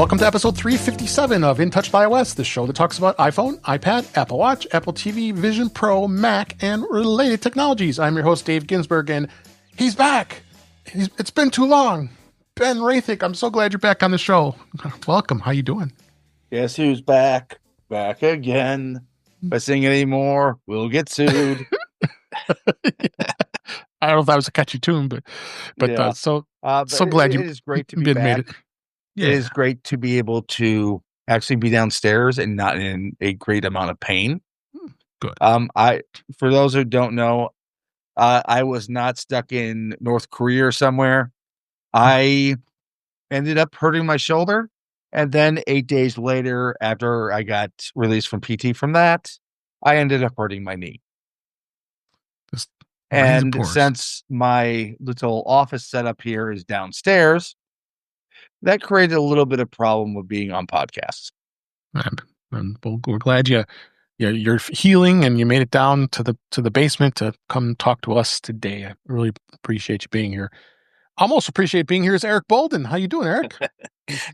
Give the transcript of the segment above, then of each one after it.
Welcome to episode 357 of In Touch by iOS, the show that talks about iPhone, iPad, Apple Watch, Apple TV, Vision Pro, Mac, and related technologies. I'm your host, Dave Ginsburg, and he's back. It's been too long. Ben Rathik, I'm so glad you're back on the show. Welcome. How you doing? Guess who's back? Back again. If I sing anymore, we'll get sued. I don't know if that was a catchy tune, but Yeah. so But glad it is great to be made back. it. Yeah. It is great to be able to actually be downstairs and not in a great amount of pain. Good. For those who don't know, I was not stuck in North Korea or somewhere. I ended up hurting my shoulder, and then 8 days later, after I got released from PT from that, I ended up hurting my knee. And since my little office setup here is downstairs, that created a little bit of problem with being on podcasts. And we're glad you're healing and you made it down to the basement to come talk to us today. I really appreciate you being here. Almost appreciate being here is Eric Bolden. How you doing, Eric?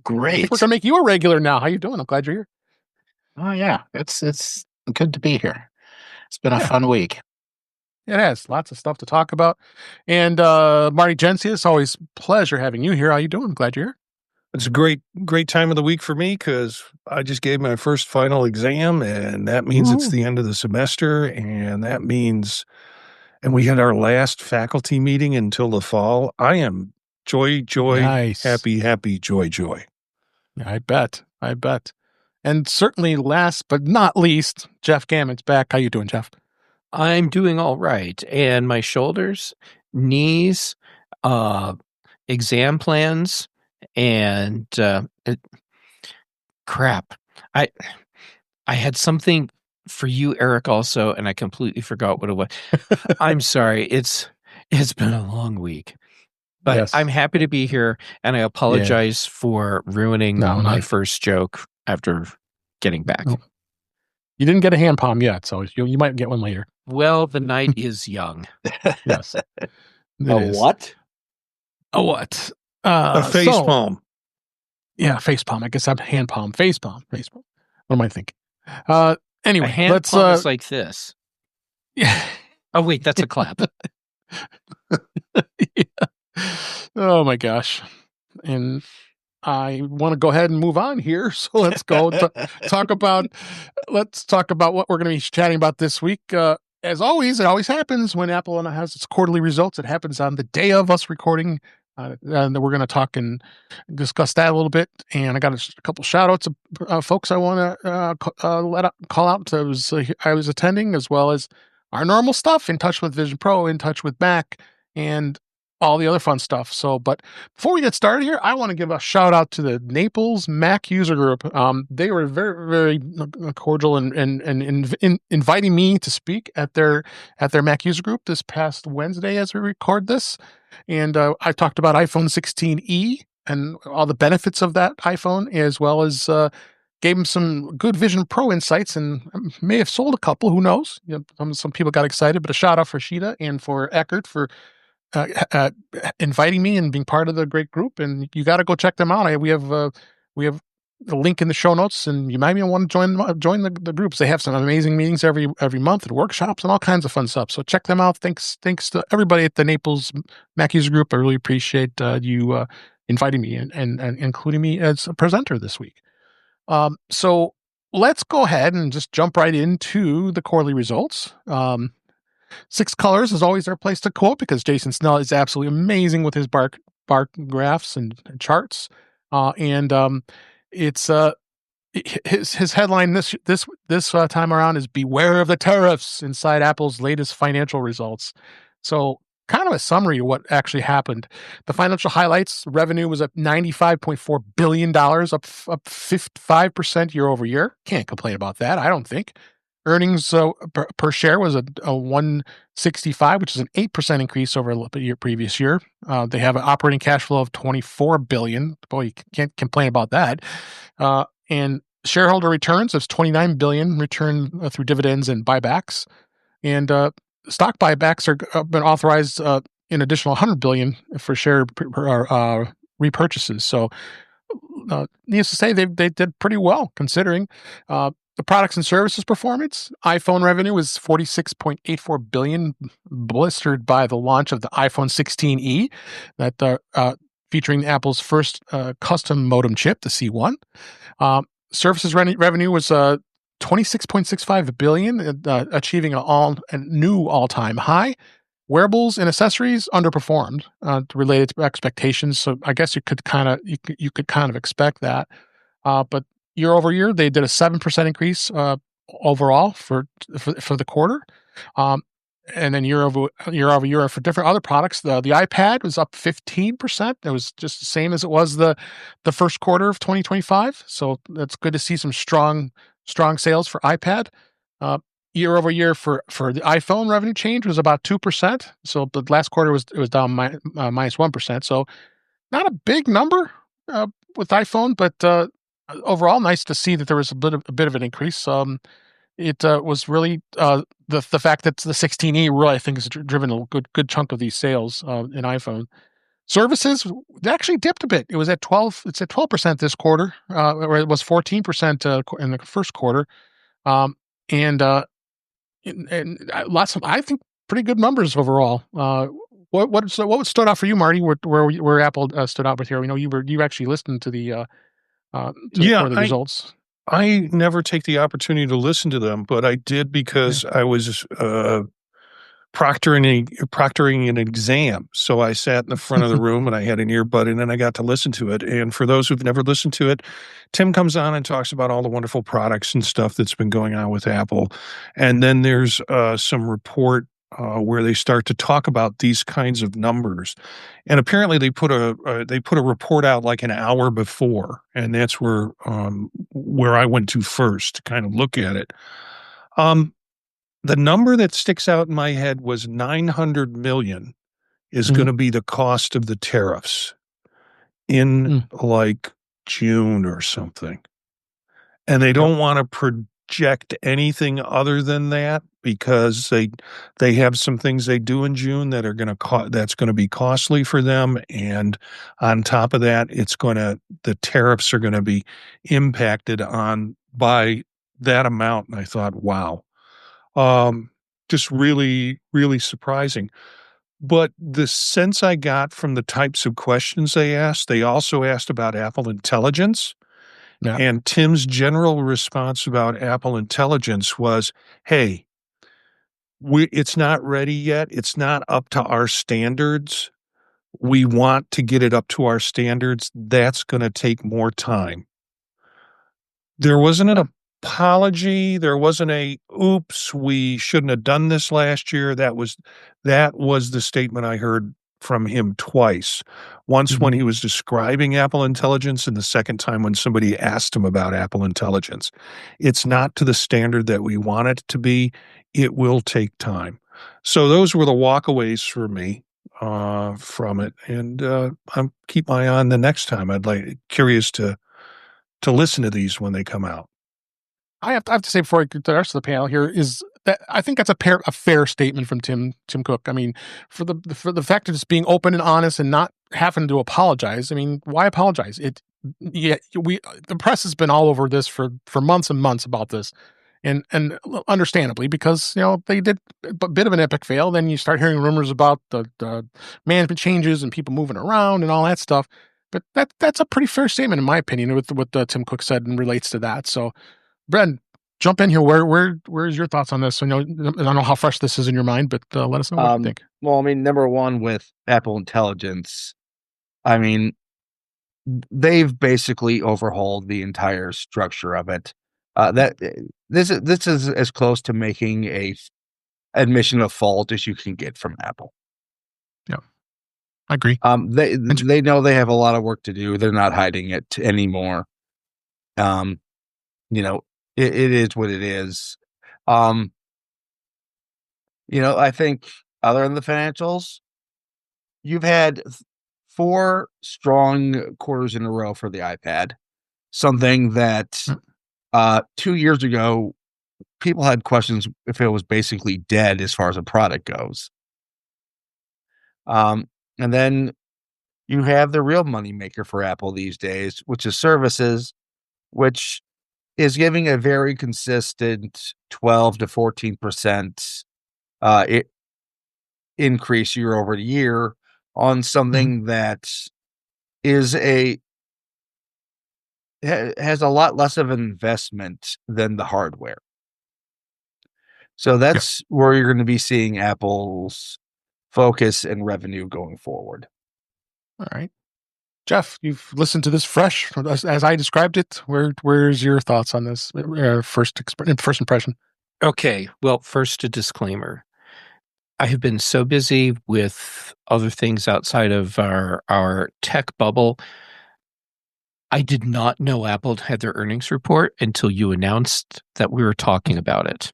Great. We're gonna make you a regular now. How you doing? I'm glad you're here. Oh yeah, it's good to be here. It's been a fun week. It has lots of stuff to talk about. And Marty Gensia, it's always a pleasure having you here. How you doing? I'm glad you're here. It's a great time of the week for me because I just gave my first final exam, and that means it's the end of the semester, and that means, and we had our last faculty meeting until the fall. I am joy, nice. happy, joy. I bet. And certainly last but not least, Jeff Gammon's back. How you doing, Jeff? I'm doing all right. And my shoulders, knees, exam plans, and crap. I had something for you, Eric, also, and I completely forgot what it was. I'm sorry. It's been a long week. But yes. I'm happy to be here, and I apologize for ruining my first joke after getting back. No. You didn't get a hand palm yet, so you might get one later. Well, the night is young. Yes. What? A what? A face palm. Yeah, face palm. I guess I'm hand palm. Face palm. What am I thinking? Anyway, a hand palm is like this. Yeah. Oh, wait, that's a clap. Yeah. Oh, my gosh. And I want to go ahead and move on here. So let's go talk about what we're going to be chatting about this week. As always, it always happens when Apple has its quarterly results. It happens on the day of us recording. And we're going to talk and discuss that a little bit. And I got a couple shout outs of folks I want to call out to I was attending, as well as our normal stuff, In Touch with Vision Pro, In Touch with Mac, and all the other fun stuff. So, but before we get started here, I want to give a shout out to the Naples Mac user group. They were very, very cordial and inviting me to speak at their Mac user group this past Wednesday as we record this. And I talked about iPhone 16e and all the benefits of that iPhone, as well as gave them some good Vision Pro insights, and may have sold a couple. Who knows? Some people got excited, but a shout out for Sheeta and for Eckert for inviting me and being part of the great group. And you got to go check them out. We have the link in the show notes, and you might even want to join the groups. They have some amazing meetings every month and workshops and all kinds of fun stuff. So check them out. Thanks to everybody at the Naples Mac user group. I really appreciate you inviting me and including me as a presenter this week. So let's go ahead and just jump right into the quarterly results. 6 Colors is always our place to quote, because Jason Snell is absolutely amazing with his bar graphs and charts. It's his headline this time around is "Beware of the tariffs" inside Apple's latest financial results. So, kind of a summary of what actually happened. The financial highlights: revenue was up $95.4 billion, up 5% year over year. Can't complain about that, I don't think. Earnings per share was a 165, which is an 8% increase over the previous year. They have an operating cash flow of $24 billion. Boy, you can't complain about that. And shareholder returns of $29 billion returned through dividends and buybacks. And stock buybacks have been authorized an additional $100 billion for share repurchases. So needless to say, they did pretty well considering the products and services performance. iPhone revenue was $46.84 billion, blistered by the launch of the iPhone 16e, that featuring Apple's first custom modem chip, the C1. Services revenue was $26.65 billion, achieving a new all-time high. Wearables and accessories underperformed related to expectations, so I guess you could kind of expect that. But year over year, they did a 7% increase overall for the quarter, and then year over year for different other products. The iPad was up 15%. It was just the same as it was the first quarter of 2025. So that's good to see some strong sales for iPad. Year over year for the iPhone revenue change was about 2%. So the last quarter was down minus 1%. So not a big number with iPhone, but overall nice to see that there was a bit of an increase. It was really the fact that the 16e really, I think, has driven a good chunk of these sales in iPhone. Services, they actually dipped a bit. It was at 12. It's at 12% this quarter, or it was 14% in the first quarter, and lots of, I think, pretty good numbers overall. What stood out for you, Marty? Where Apple stood out with here? We know you actually listened to the results. I never take the opportunity to listen to them, but I did because I was proctoring an exam. So I sat in the front of the room and I had an earbud in and I got to listen to it. And for those who've never listened to it, Tim comes on and talks about all the wonderful products and stuff that's been going on with Apple. And then there's some report where they start to talk about these kinds of numbers. And apparently they put a report out like an hour before, and that's where I went to first to kind of look at it. The number that sticks out in my head was 900 million is going to be the cost of the tariffs in like June or something. And they don't want to project anything other than that because they have some things they do in June that are that's going to be costly for them. And on top of that, the tariffs are going to be impacted on by that amount. And I thought, wow. Just really, really surprising. But the sense I got from the types of questions they asked, they also asked about Apple Intelligence. Yeah. And Tim's general response about Apple Intelligence was, hey, it's not ready yet. It's not up to our standards. We want to get it up to our standards. That's going to take more time. There wasn't an apology. There wasn't a oops, we shouldn't have done this last year. That was the statement I heard from him twice. Once when he was describing Apple Intelligence, and the second time when somebody asked him about Apple Intelligence. It's not to the standard that we want it to be. It will take time. So those were the walkaways for me from it. And I'll keep my eye on the next time. Curious to listen to these when they come out. I have to say before I get to the rest of the panel here is that I think that's a fair statement from Tim Cook. I mean, for the fact that it's being open and honest and not having to apologize. I mean, why apologize? The press has been all over this for months and months about this, and understandably, because they did a bit of an epic fail. Then you start hearing rumors about the management changes and people moving around and all that stuff. But that's a pretty fair statement in my opinion with what Tim Cook said and relates to that. So, Bren, jump in here. Where's your thoughts on this? I don't know how fresh this is in your mind, but let us know what you think. Well, I mean, number one with Apple Intelligence, I mean, they've basically overhauled the entire structure of it. This is as close to making a admission of fault as you can get from Apple. Yeah, I agree. They know they have a lot of work to do. They're not hiding it anymore. It is what it is. I think other than the financials, you've had 4 strong quarters in a row for the iPad, something that 2 years ago, people had questions if it was basically dead as far as a product goes. And then you have the real moneymaker for Apple these days, which is services, which is giving a very consistent 12 to 14% increase year over year on something that is has a lot less of an investment than the hardware. So that's where you're going to be seeing Apple's focus and revenue going forward. All right. Jeff, you've listened to this fresh as I described it. Where's your thoughts on this first impression? Okay. Well, first, a disclaimer. I have been so busy with other things outside of our tech bubble. I did not know Apple had their earnings report until you announced that we were talking about it.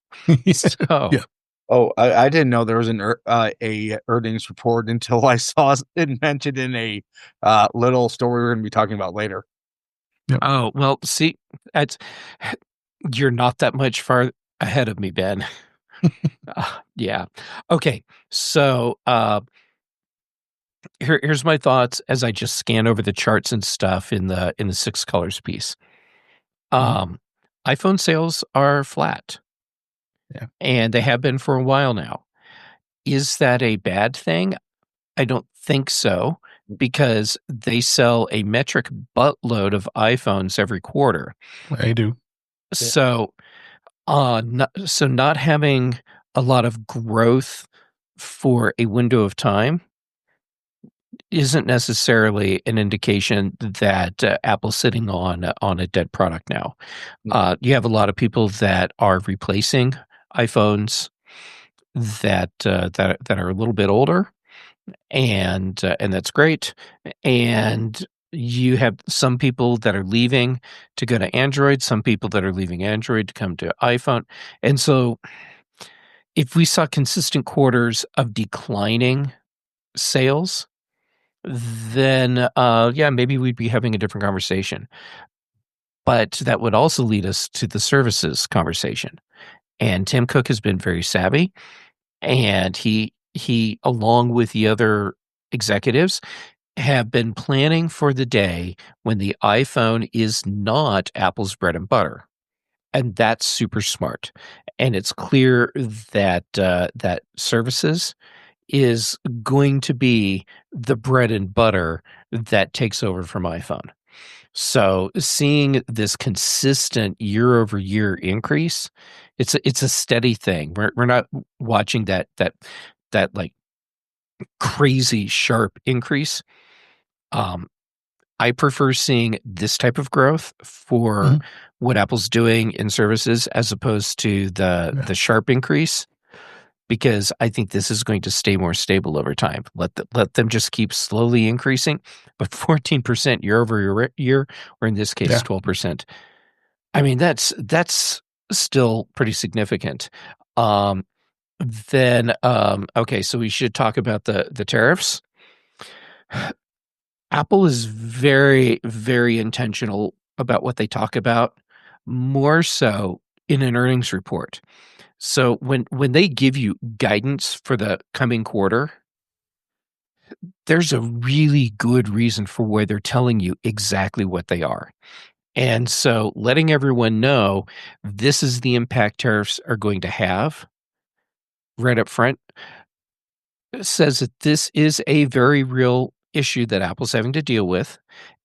So, yeah. Oh, I didn't know there was a earnings report until I saw it mentioned in a little story we're going to be talking about later. Yep. Oh, well, see, you're not that much far ahead of me, Ben. Yeah. Okay. So here's my thoughts as I just scan over the charts and stuff in the 6 colors piece. iPhone sales are flat. Yeah. And they have been for a while now. Is that a bad thing? I don't think so, because they sell a metric buttload of iPhones every quarter. They do. So not having a lot of growth for a window of time isn't necessarily an indication that Apple's sitting on a dead product now. You have a lot of people that are replacing iPhones that are a little bit older, and that's great. And you have some people that are leaving to go to Android, some people that are leaving Android to come to iPhone. And so if we saw consistent quarters of declining sales, then maybe we'd be having a different conversation. But that would also lead us to the services conversation. And Tim Cook has been very savvy, and he along with the other executives have been planning for the day when the iPhone is not Apple's bread and butter. And that's super smart. And it's clear that that services is going to be the bread and butter that takes over from iPhone. So seeing this consistent year over year increase, it's a steady thing. We're not watching that like crazy sharp increase. I prefer seeing this type of growth for what Apple's doing in services as opposed to the sharp increase, because I think this is going to stay more stable over time. Let them just keep slowly increasing, but 14% year over year, or in this case, 12%. I mean, that's still pretty significant. Then, okay, so we should talk about the tariffs. Apple is very, very intentional about what they talk about, more so in an earnings report. So when they give you guidance for the coming quarter, there's a really good reason for why they're telling you exactly what they are. And so letting everyone know this is the impact tariffs are going to have right up front says that this is a very real issue that Apple's having to deal with.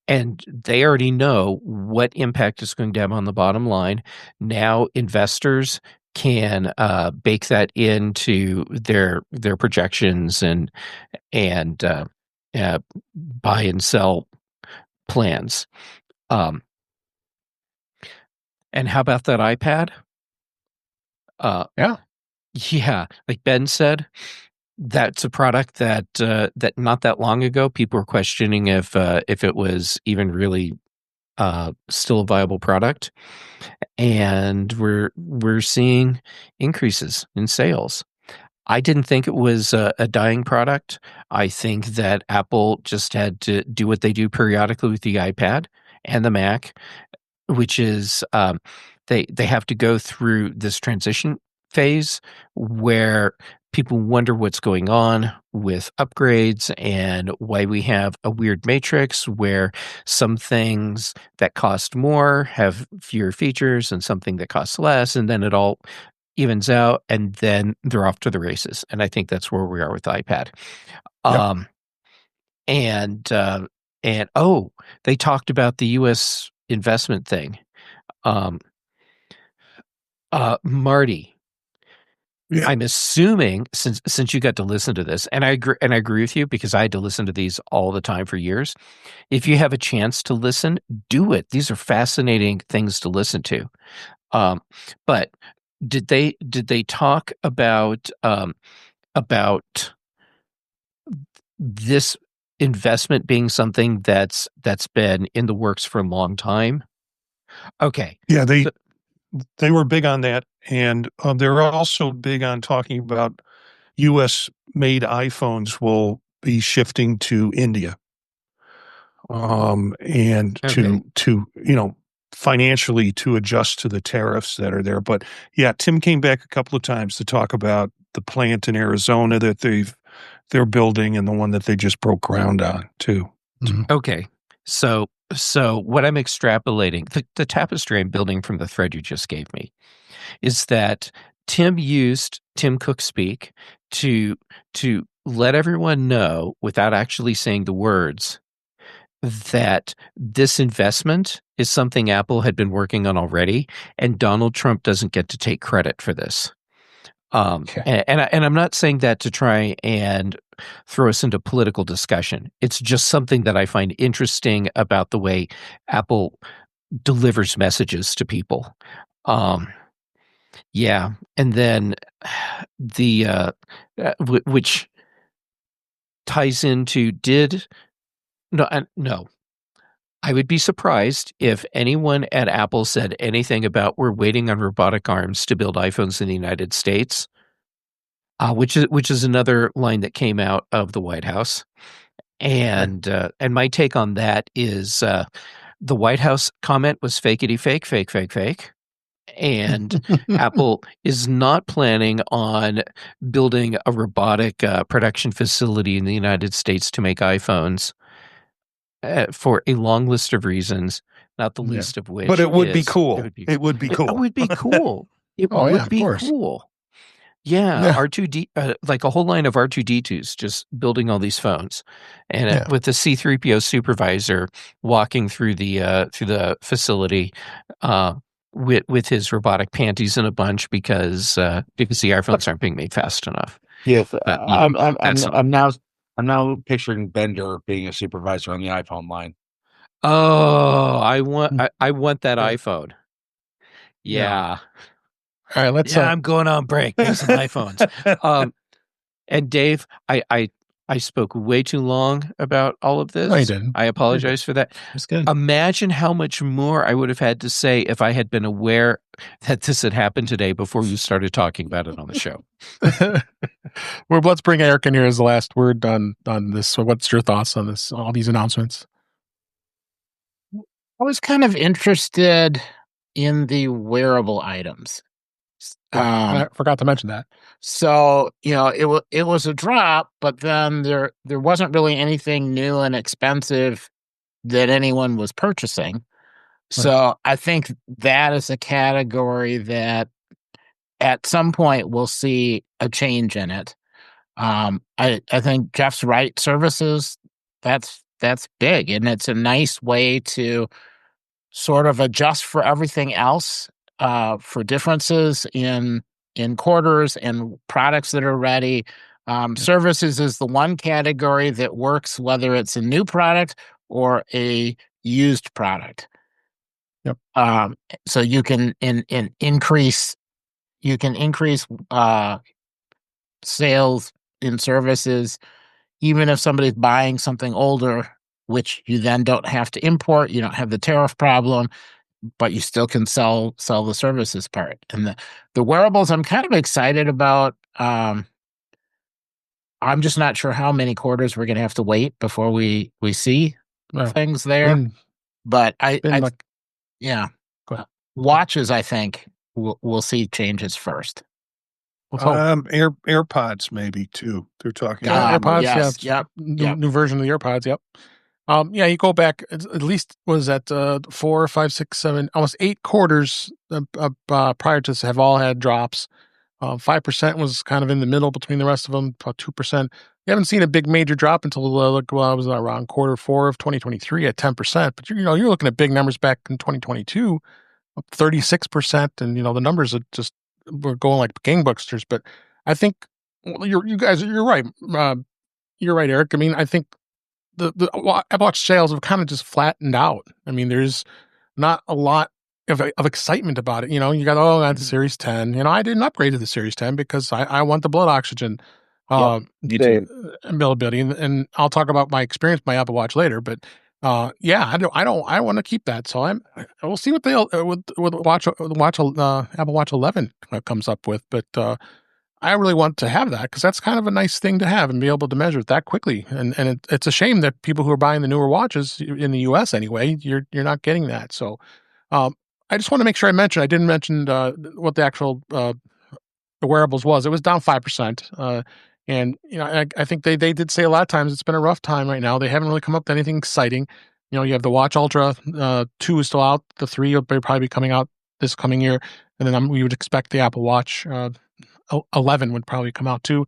And they already know what impact it's going to have on the bottom line. Now investors can bake that into their projections and buy and sell plans. And how about that iPad? Yeah, like Ben said, that's a product that not that long ago people were questioning if it was even really still a viable product, and we're seeing increases in sales. I didn't think it was a dying product. I think that Apple just had to do what they do periodically with the iPad and the Mac, which is they have to go through this transition phase where people wonder what's going on with upgrades and why we have a weird matrix where some things that cost more have fewer features and something that costs less, and then it all evens out, and then they're off to the races. And I think that's where we are with iPad. Yep. And they talked about the U.S. investment thing. Marty, Yeah. I'm assuming since you got to listen to this, and I agree with you because I had to listen to these all the time for years. If you have a chance to listen, do it. These are fascinating things to listen to. But did they talk about this investment being something that's been in the works for a long time? Okay. Yeah, they were big on that, and they're also big on talking about U.S. made iPhones will be shifting to India, and Okay. to financially to adjust to the tariffs that are there. But yeah, Tim came back a couple of times to talk about the plant in Arizona that they're building and the one that they just broke ground on too. Okay. So what I'm extrapolating, the tapestry I'm building from the thread you just gave me, is that Tim used Tim Cook speak to let everyone know without actually saying the words that this investment is something Apple had been working on already, and Donald Trump doesn't get to take credit for this. Okay. And I'm not saying that to try and throw us into political discussion. It's just something that I find interesting about the way Apple delivers messages to people. Yeah, and then which ties into no. I would be surprised if anyone at Apple said anything about we're waiting on robotic arms to build iPhones in the United States. Which is another line that came out of the White House, and my take on that is the White House comment was fakety fake, and Apple is not planning on building a robotic production facility in the United States to make iPhones for a long list of reasons, not the least of which. But it would be is cool. It would be cool. It would be cool. It Oh, yeah, would of be course. cool. Yeah, Yeah. R2D, like a whole line of R2D2s just building all these phones, and with the C3PO supervisor walking through the facility with his robotic panties in a bunch because the iPhones aren't being made fast enough. Yes, That's I'm now picturing Bender being a supervisor on the iPhone line. Oh, I want that iPhone. Yeah. All right, let's. I'm going on break. Make some iPhones. And Dave, I spoke way too long about all of this. No, you didn't. I apologize for that. That's good. Imagine how much more I would have had to say if I had been aware that this had happened today before you started talking about it on the show. Well, let's bring Eric in here as the last word on this. So what's your thoughts on this? All these announcements. I was kind of interested in the wearable items. I forgot to mention that. So, it was a drop, but then there wasn't really anything new and expensive that anyone was purchasing. So I think that is a category that at some point we'll see a change in it. I think Jeff's right, services, that's big, and it's a nice way to sort of adjust for everything else, for differences in quarters and products that are ready. Services is the one category that works whether it's a new product or a used product. Yep. So you can increase sales in services even if somebody's buying something older, which you then don't have to import. You don't have the tariff problem, but you still can sell the services part. And the wearables I'm kind of excited about. I'm just not sure how many quarters we're going to have to wait before we see things there. But watches, I think we'll see changes first. Let's hope. AirPods maybe too. They're talking Yeah, about AirPods. Yes, New version of the AirPods. Yep. You go back at least was that 4, 5, 6, 7, almost 8 quarters prior to this have all had drops. 5% was kind of in the middle between the rest of them, about 2%. You haven't seen a big major drop until it was around Q4 of 2023 at 10%. But you're looking at big numbers back in 2022, up 36%, and the numbers were going like gangbusters. But I think you're right. You're right, Eric. I mean, I think the Apple Watch sales have kind of just flattened out. I mean, there's not a lot of excitement about it. You got the Series 10. I didn't upgrade to the Series 10 because I want the blood oxygen availability, and I'll talk about my experience with my Apple Watch later. But I want to keep that. So we'll see what they'll with Apple Watch 11 comes up with. But I really want to have that because that's kind of a nice thing to have and be able to measure it that quickly. And it's a shame that people who are buying the newer watches in the U.S. anyway, you're not getting that. So I just want to make sure I didn't mention what the actual the wearables was. It was down 5%. And I think they did say a lot of times it's been a rough time right now. They haven't really come up with anything exciting. You have the Watch Ultra 2 is still out. The 3 will probably be coming out this coming year. And then we would expect the Apple Watch 11 would probably come out too.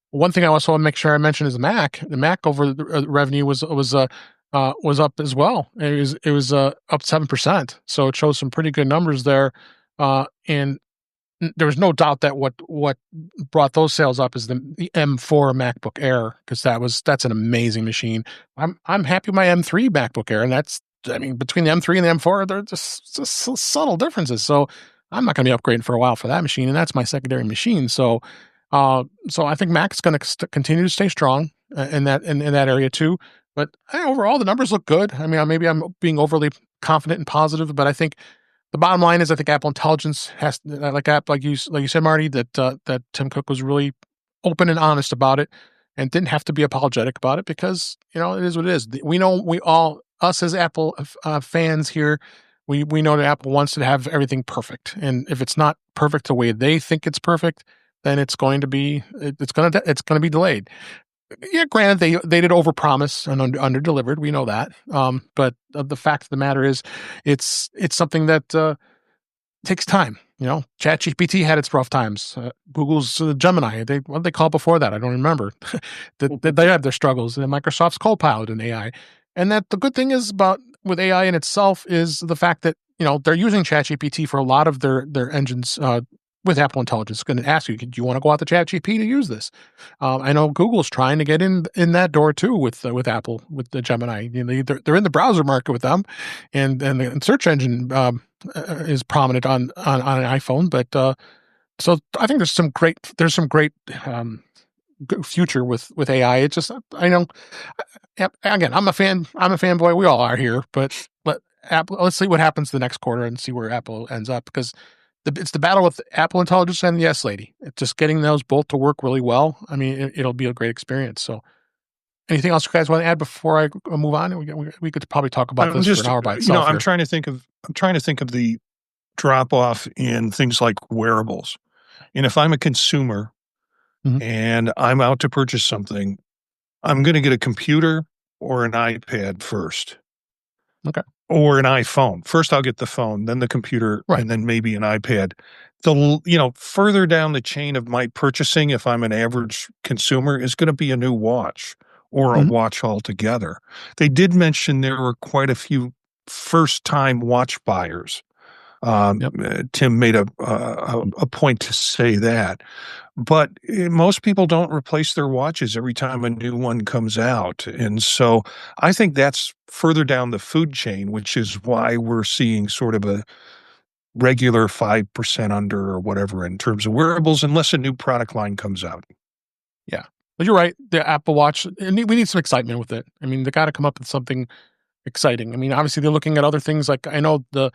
One thing I also want to make sure I mention is the Mac. The Mac over the revenue was up as well. It was up 7%. So it shows some pretty good numbers there. And there was no doubt that what brought those sales up is the M4 MacBook Air, because that's an amazing machine. I'm happy with my M3 MacBook Air, and between the M3 and the M4, there are just subtle differences. So I'm not going to be upgrading for a while for that machine, and that's my secondary machine. So I think Mac's going to continue to stay strong in that area too. But overall, the numbers look good. I mean, maybe I'm being overly confident and positive, but I think the bottom line is I think Apple Intelligence has, like you said, Marty, that Tim Cook was really open and honest about it and didn't have to be apologetic about it because it is what it is. We know us as Apple fans here. We know that Apple wants to have everything perfect, and if it's not perfect the way they think it's perfect, then it's going to be delayed. Yeah, granted, they did overpromise and underdelivered. We know that, but the fact of the matter is, it's something that takes time. ChatGPT had its rough times. Google's Gemini, what did they call it before that? I don't remember. They have their struggles. And Microsoft's Copilot in AI, and that the good thing is with AI in itself is the fact that they're using ChatGPT for a lot of their engines with Apple Intelligence. Going to ask you, do you want to go out to ChatGPT to use this? I know Google's trying to get in that door too with Apple with the Gemini. They're in the browser market with them, and the search engine is prominent on an iPhone. But so I think there's some great future with AI. It's just again, I'm a fanboy. We all are here, but let's see what happens the next quarter and see where Apple ends up, because it's the battle with Apple Intelligence and the S Lady. It's just getting those both to work really well. I mean, it'll be a great experience. So, anything else you guys want to add before I move on? We could probably talk about this for an hour by itself. I'm trying to think of the drop off in things like wearables. And if I'm a consumer and I'm out to purchase something, I'm going to get a computer or an iPad first. Okay. Or an iPhone. First, I'll get the phone, then the computer, and then maybe an iPad. Further down the chain of my purchasing, if I'm an average consumer, is going to be a new watch or a watch altogether. They did mention there were quite a few first-time watch buyers. Tim made a point to say that. But most people don't replace their watches every time a new one comes out. And so I think that's further down the food chain, which is why we're seeing sort of a regular 5% under or whatever in terms of wearables, unless a new product line comes out. Yeah. But you're right. The Apple Watch, we need some excitement with it. I mean, they got to come up with something exciting. I mean, obviously they're looking at other things. Like I know the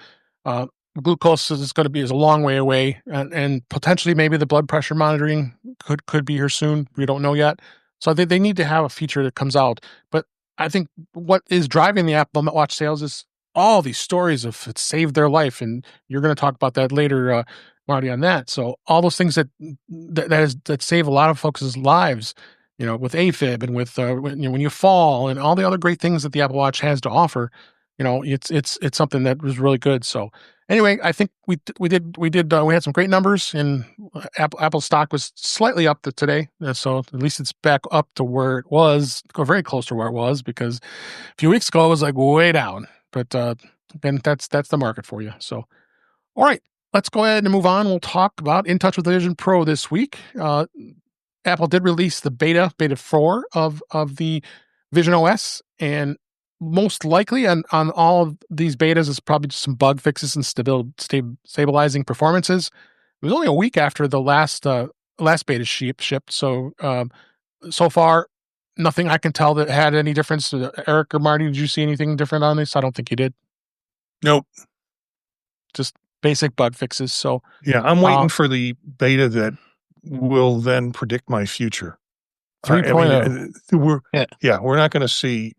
glucose is a long way away, and potentially maybe the blood pressure monitoring could be here soon. We don't know yet. So I think they need to have a feature that comes out. But I think what is driving the Apple Watch sales is all these stories of it saved their life, and you're going to talk about that later, Marty on that. So all those things that save a lot of folks' lives, with AFib and with when you fall and all the other great things that the Apple Watch has to offer, it's something that was really good. So anyway, I think we had some great numbers, and Apple stock was slightly up today. So at least it's back up to where it was, very close to where it was, because a few weeks ago it was like way down. But then that's the market for you. So all right, let's go ahead and move on. We'll talk about In Touch with the Vision Pro this week. Apple did release the beta 4 of the Vision OS, and most likely on all of these betas is probably just some bug fixes and stabilizing performances. It was only a week after the last beta shipped, so so far nothing I can tell that had any difference. Eric or Marty, did you see anything different on this? I don't think you did. Nope. Just basic bug fixes. So yeah, I'm waiting for the beta that will then predict my future. 3.0. We're not going to see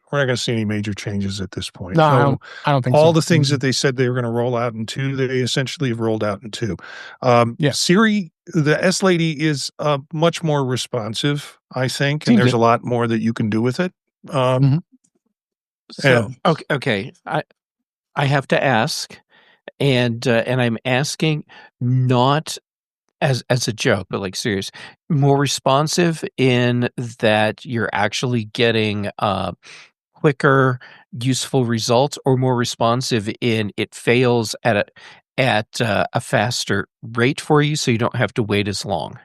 any major changes at this point. No, I don't think all so. the things that they said they were going to roll out in 2, they essentially have rolled out in 2. Siri, the S Lady, is much more responsive, I think, and there's a lot more that you can do with it. So okay, I have to ask, and I'm asking not as a joke, but like serious, more responsive in that you're actually getting quicker, useful results, or more responsive in it fails at a faster rate for you, so you don't have to wait as long.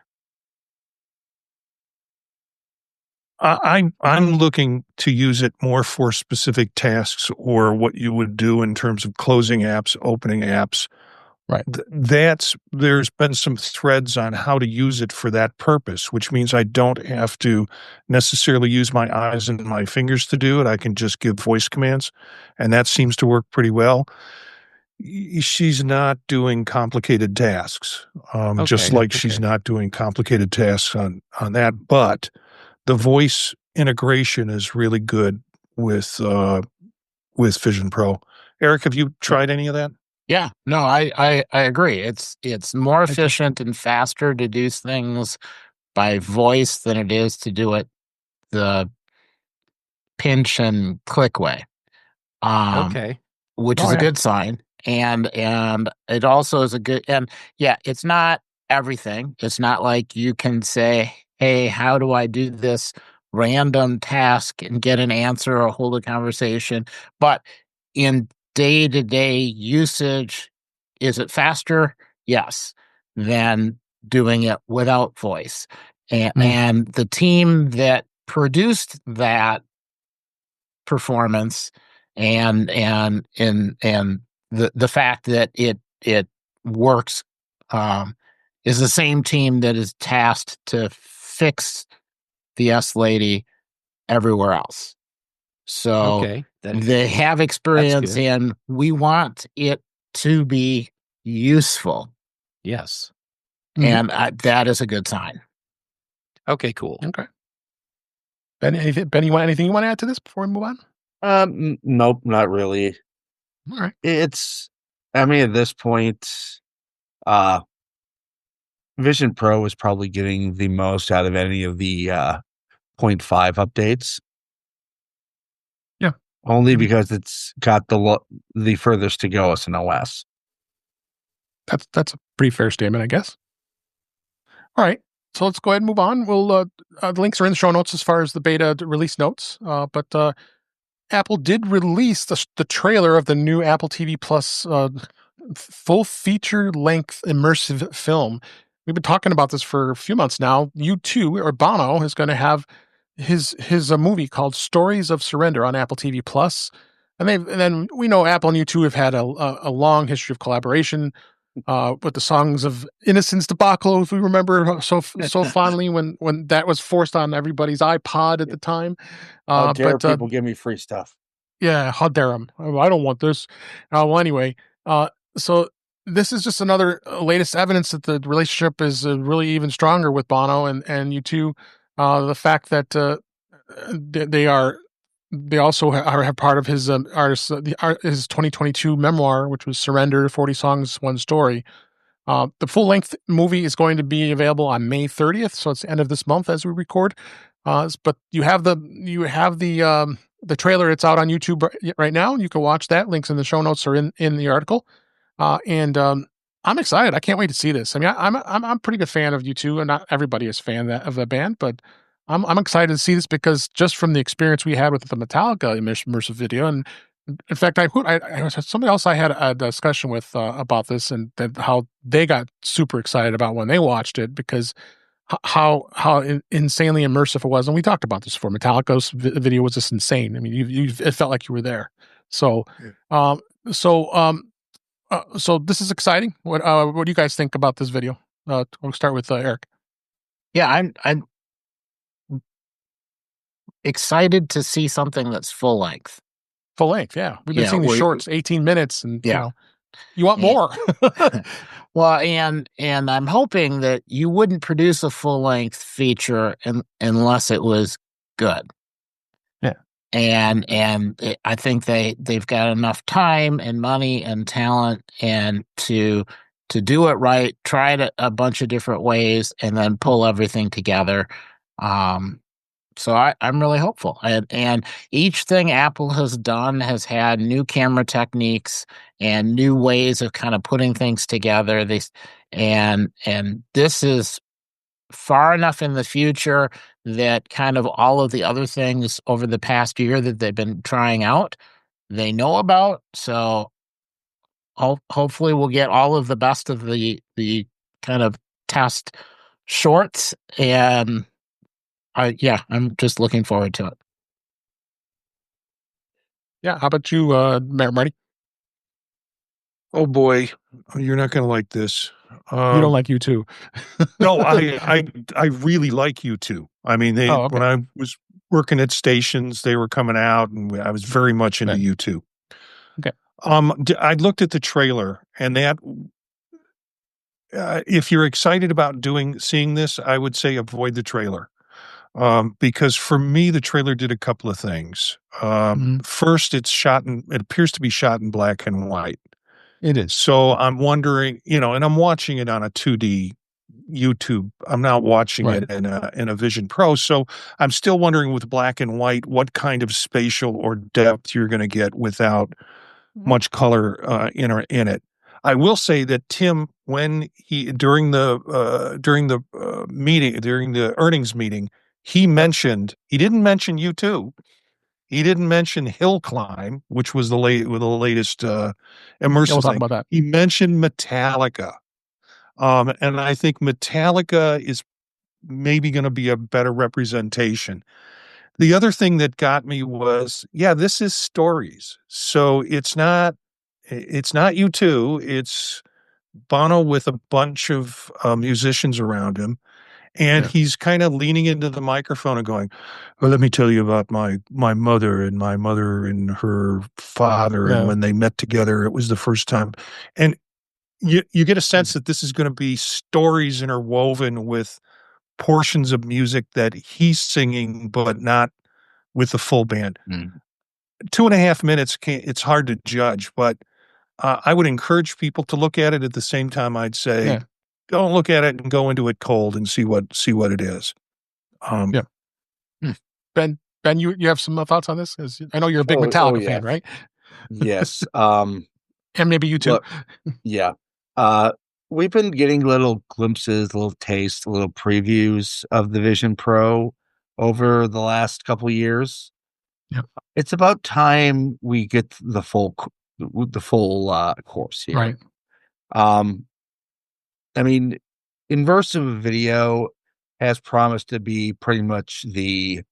I'm looking to use it more for specific tasks, or what you would do in terms of closing apps, opening apps. Right. There's been some threads on how to use it for that purpose, which means I don't have to necessarily use my eyes and my fingers to do it. I can just give voice commands, and that seems to work pretty well. She's not doing complicated tasks, she's not doing complicated tasks on that, but the voice integration is really good with Vision Pro. Eric, have you tried any of that? Yeah, no, I agree. It's more efficient and faster to do things by voice than it is to do it the pinch and click way. Which is a good sign. And it also is a good, and it's not everything. It's not like you can say, hey, how do I do this random task and get an answer or hold a conversation? But in day-to-day usage, is it faster? Yes, than doing it without voice. And the team that produced that performance and the fact that it works is the same team that is tasked to fix the S Lady everywhere else. So they have experience, and we want it to be useful. Yes. And that is a good sign. Okay, cool. Okay. Ben, anything you want to add to this before we move on? Nope, not really. All right. At this point, Vision Pro is probably getting the most out of any of the 0.5 updates. Yeah. Only because it's got the furthest to go as an OS. That's a pretty fair statement, I guess. All right. So let's go ahead and move on. We'll the links are in the show notes as far as the beta release notes. But Apple did release the trailer of the new Apple TV Plus full feature-length immersive film. We've been talking about this for a few months now. U2, or Bono, is going to have his movie called Stories of Surrender on Apple TV Plus. And then we know Apple and U2 have had a long history of collaboration with the Songs of Innocence debacle, if we remember so fondly, when that was forced on everybody's iPod at the time. How dare people give me free stuff? Yeah, how dare them? I don't want this. Well, anyway, so this is just another latest evidence that the relationship is really even stronger with Bono and U2. The fact that they also have part of his his 2022 memoir, which was Surrender: 40 Songs, One Story. The full length movie is going to be available on May 30th, so it's the end of this month as we record. But you have the trailer. It's out on YouTube right now. You can watch that. Links in the show notes or in the article. And I'm excited. I can't wait to see this. I mean, I'm a pretty good fan of U2, and not everybody is a fan of the band, but I'm excited to see this because just from the experience we had with the Metallica immersive video, and in fact, I somebody else I had a discussion with about this, and how they got super excited about when they watched it because how insanely immersive it was, and we talked about this before. Metallica's video was just insane. I mean, it felt like you were there. So, so this is exciting. What do you guys think about this video? We'll start with Eric. Yeah, I'm excited to see something that's full length. Full length, yeah. We've been seeing these shorts, 18 minutes, and you want more. Well, and I'm hoping that you wouldn't produce a full length feature unless it was good. Yeah, and I think they've got enough time and money and talent and to do it right. Try it a bunch of different ways and then pull everything together. So I'm really hopeful. And each thing Apple has done has had new camera techniques and new ways of kind of putting things together. And this is far enough in the future that kind of all of the other things over the past year that they've been trying out, they know about. So hopefully we'll get all of the best of the kind of test shorts, and I'm just looking forward to it. Yeah. How about you, Marty? Oh boy, you're not going to like this. You don't like U2? No, I really like U2. I mean, when I was working at stations, they were coming out, and I was very much into U2. Okay. I looked at the trailer, and that if you're excited about seeing this, I would say avoid the trailer. Because for me, the trailer did a couple of things. First, it appears to be shot in black and white. It is. So I'm wondering, and I'm watching it on a 2D YouTube. I'm not watching it in a Vision Pro. So I'm still wondering with black and white, what kind of spatial or depth you're going to get without much color in it. I will say that Tim, when during the earnings meeting, he didn't mention U2. He didn't mention Hill Climb, which was the latest immersive we'll talk thing. about that. He mentioned Metallica. And I think Metallica is maybe going to be a better representation. The other thing that got me was, this is stories. So it's not U2. It's Bono with a bunch of musicians around him. And he's kind of leaning into the microphone and going, well, let me tell you about my mother and her father. And when they met together, it was the first time. And you get a sense that this is going to be stories interwoven with portions of music that he's singing, but not with the full band. 2.5 minutes, it's hard to judge, but I would encourage people to look at it. At the same time, I'd say, don't look at it and go into it cold and see what it is. Ben, you have some thoughts on this? I know you're a big Metallica fan, right? Yes. And maybe you too. We've been getting little glimpses, little tastes, little previews of the Vision Pro over the last couple of years. Yep. It's about time we get the full course here. Right. I mean, immersive video has promised to be pretty much the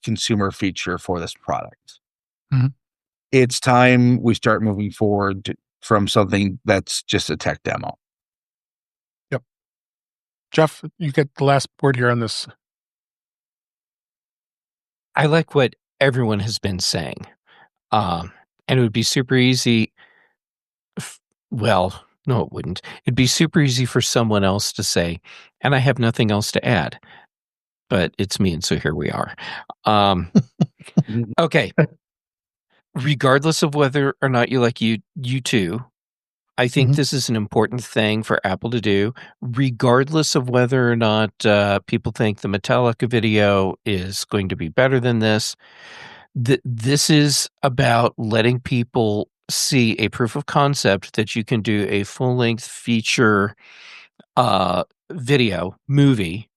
consumer feature for this product. It's time we start moving forward from something that's just a tech demo. Yep. Jeff, you get the last word here on this. I like what everyone has been saying. And it would be super easy. Well, no, it wouldn't. It'd be super easy for someone else to say, and I have nothing else to add. But it's me, and so here we are. Okay. Regardless of whether or not you like U2, I think this is an important thing for Apple to do, regardless of whether or not people think the Metallica video is going to be better than this. This is about letting people see a proof of concept that you can do a full-length feature video movie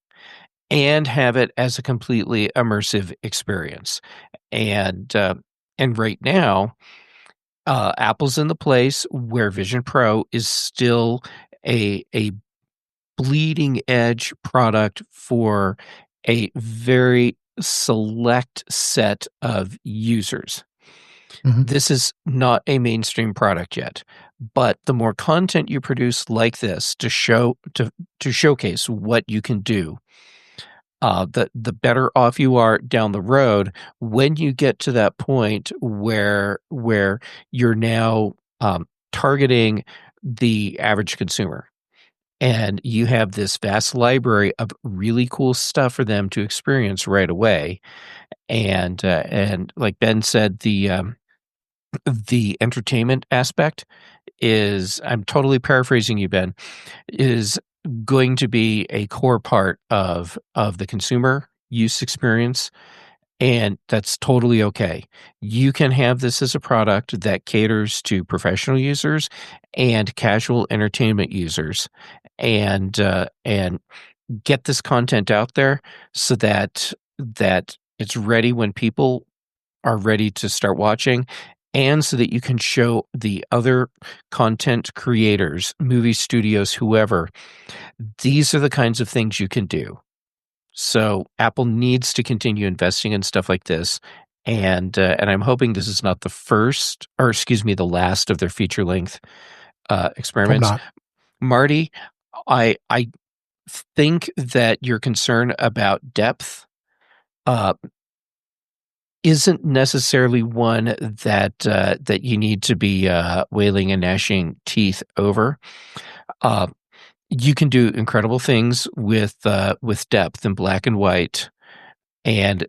and have it as a completely immersive experience. And right now, Apple's in the place where Vision Pro is still a bleeding edge product for a very select set of users. This is not a mainstream product yet, but the more content you produce like this to showcase what you can do, the better off you are down the road when you get to that point where you're now targeting the average consumer. And you have this vast library of really cool stuff for them to experience right away. And like Ben said, the entertainment aspect is, I'm totally paraphrasing you, Ben, is going to be a core part of the consumer use experience. And that's totally okay. You can have this as a product that caters to professional users and casual entertainment users, and get this content out there so that it's ready when people are ready to start watching, and so that you can show the other content creators, movie studios, whoever, these are the kinds of things you can do. So Apple needs to continue investing in stuff like this, and I'm hoping this is not the last of their feature-length experiments. Marty, I think that your concern about depth isn't necessarily one that you need to be wailing and gnashing teeth over. You can do incredible things with depth and black and white, and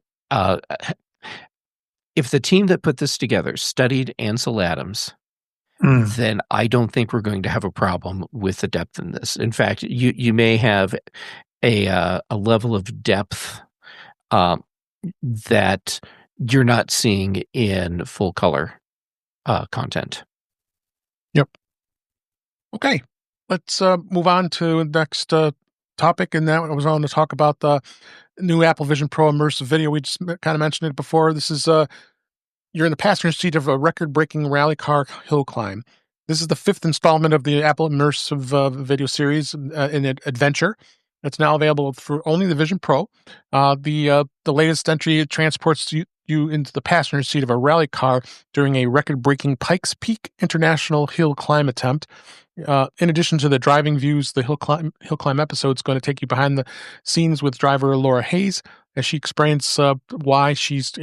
if the team that put this together studied Ansel Adams, then I don't think we're going to have a problem with the depth in this. In fact, you may have a level of depth that you're not seeing in full color content. Yep. Okay. Let's move on to the next topic, and that I was on to talk about the new Apple Vision Pro immersive video. We just kind of mentioned it before. This is you're in the passenger seat of a record-breaking rally car hill climb. This is the 5th installment of the Apple immersive video series in adventure. It's now available for only the Vision Pro. The latest entry transports you into the passenger seat of a rally car during a record-breaking Pikes Peak International hill climb attempt. In addition to the driving views, the hill climb episode is going to take you behind the scenes with driver Laura Hayes as she explains why she's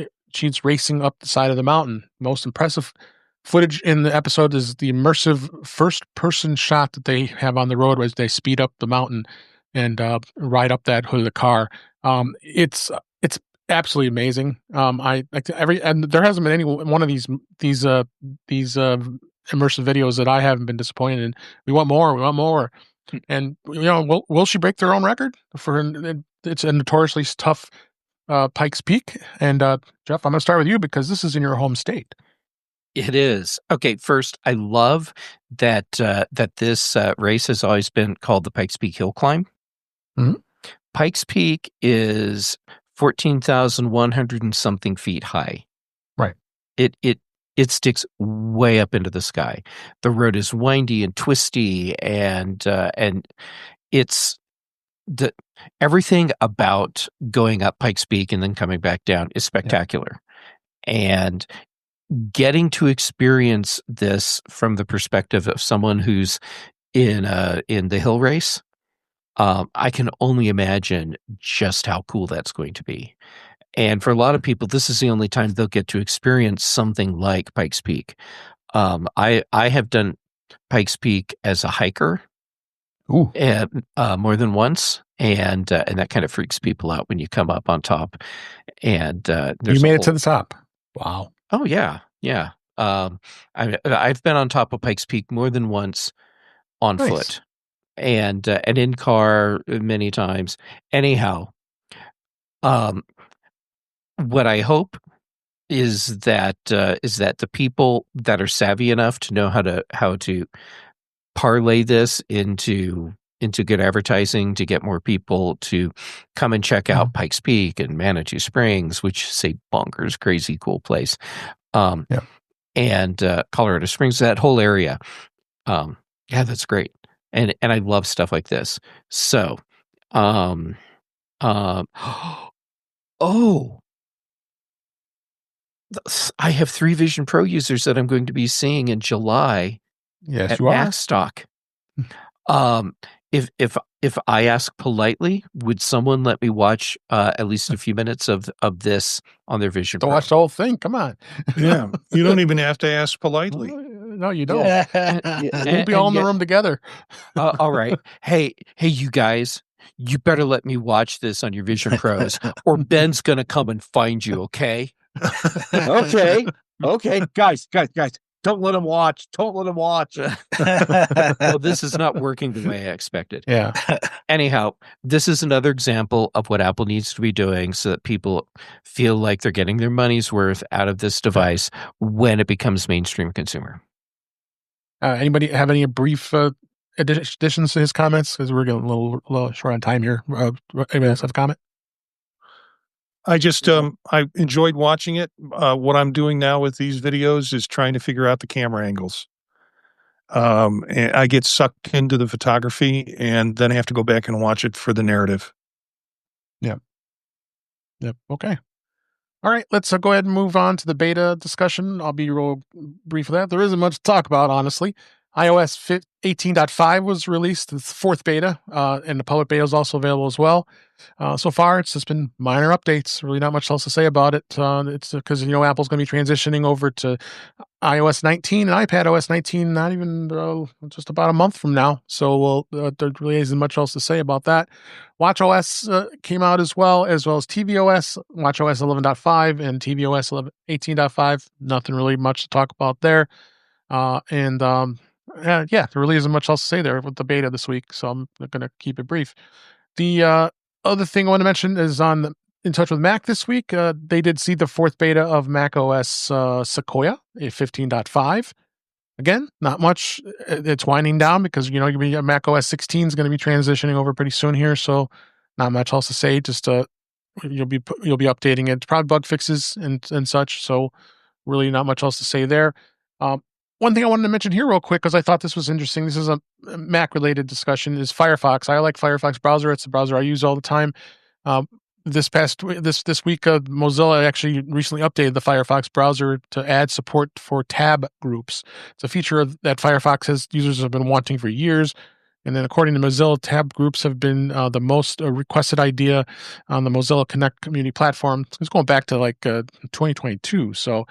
racing up the side of the mountain. Most impressive footage in the episode is the immersive first-person shot that they have on the road as they speed up the mountain and ride up that hood of the car. It's absolutely amazing. And there hasn't been any one of these immersive videos that I haven't been disappointed in. We want more. And will she break their own record it's a notoriously tough Pikes Peak? And Jeff, I'm going to start with you because this is in your home state. It is. Okay, first, I love that this race has always been called the Pikes Peak Hill Climb. Mm-hmm. Pikes Peak is 14,100 and something feet high. Right. It sticks way up into the sky. The road is windy and twisty, and it's everything about going up Pikes Peak and then coming back down is spectacular. Yeah. And getting to experience this from the perspective of someone who's in the hill race, I can only imagine just how cool that's going to be. And for a lot of people, this is the only time they'll get to experience something like Pikes Peak. I have done Pikes Peak as a hiker more than once, and that kind of freaks people out when you come up on top. And you made it to the top. Wow. Oh yeah. I've been on top of Pikes Peak more than once on Nice. foot, and in car many times. Anyhow, what I hope is that the people that are savvy enough to know how to parlay this into good advertising to get more people to come and check out Pikes Peak and Manitou Springs, which is a bonkers, crazy, cool place. And Colorado Springs, that whole area. Yeah, that's great. And I love stuff like this. So, oh, I have 3 Vision Pro users that I'm going to be seeing in July. Yes, at you are. Macstock. If I ask politely, would someone let me watch at least a few minutes of this on their Vision Pro? Watch the whole thing. Come on. Yeah, you don't even have to ask politely. No, you don't. Yeah. We'll be all in the room together. All right. Hey, you guys, you better let me watch this on your Vision Pros, or Ben's gonna come and find you. Okay. Okay, guys. Don't let him watch. Well, this is not working the way I expected. Yeah. Anyhow, this is another example of what Apple needs to be doing so that people feel like they're getting their money's worth out of this device when it becomes mainstream consumer. Anybody have any brief additions to his comments? Because we're getting a little short on time here. Anybody else have a comment? I just I enjoyed watching it. What I'm doing now with these videos is trying to figure out the camera angles. And I get sucked into the photography and then I have to go back and watch it for the narrative. Yep. Okay. All right. Let's go ahead and move on to the beta discussion. I'll be real brief with that. There isn't much to talk about, honestly. iOS 18.5 was released. It's the 4th beta, and the public beta is also available as well. So far, it's just been minor updates. Really not much else to say about it. It's because, Apple's going to be transitioning over to iOS 19 and iPadOS 19, not even just about a month from now. So there really isn't much else to say about that. watchOS came out as well as tvOS, watchOS 11.5 and tvOS 18.5. Nothing really much to talk about there. There really isn't much else to say there with the beta this week, so I'm going to keep it brief. The other thing I want to mention is In Touch with Mac this week. They did see the 4th beta of macOS Sequoia, a 15.5. Again, not much. It's winding down because, macOS 16 is going to be transitioning over pretty soon here, so not much else to say. Just you'll be updating it. Probably bug fixes and such, so really not much else to say there. One thing I wanted to mention here real quick, because I thought this was interesting, this is a Mac-related discussion, is Firefox. I like Firefox browser. It's the browser I use all the time. This week, Mozilla actually recently updated the Firefox browser to add support for tab groups. It's a feature that Firefox users have been wanting for years. And then according to Mozilla, tab groups have been the most requested idea on the Mozilla Connect community platform. It's going back to 2022. So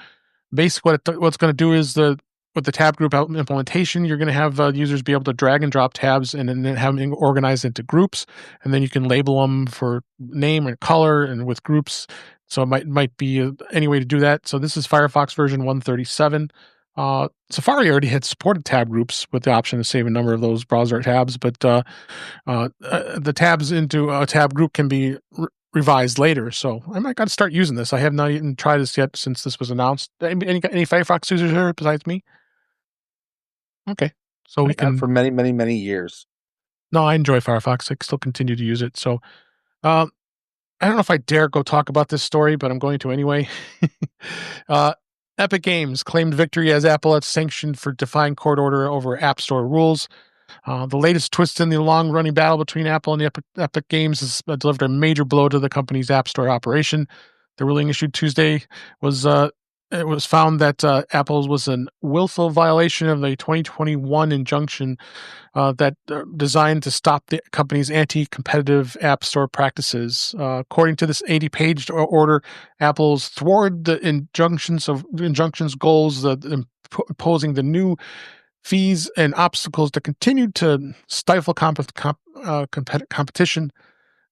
basically what's going to do is with the tab group implementation, you're going to have users be able to drag and drop tabs and then have them organized into groups. And then you can label them for name and color and with groups. So it might be any way to do that. So this is Firefox version 137. Safari already had supported tab groups with the option to save a number of those browser tabs, but the tabs into a tab group can be revised later. So I might got to start using this. I have not even tried this yet since this was announced. Any Firefox users here besides me? Okay. So we can for many, many, many years. No, I enjoy Firefox. I still continue to use it. So I don't know if I dare go talk about this story, but I'm going to anyway. Epic Games claimed victory as Apple has sanctioned for defying court order over App Store rules. The latest twist in the long-running battle between Apple and the Epic Games has delivered a major blow to the company's App Store operation. The ruling issued Tuesday was it was found that Apple's was a willful violation of the 2021 injunction that designed to stop the company's anti-competitive App Store practices. According to this 80-page order, Apple's thwarted the injunction's goals, imposing the new fees and obstacles that continue to stifle competition.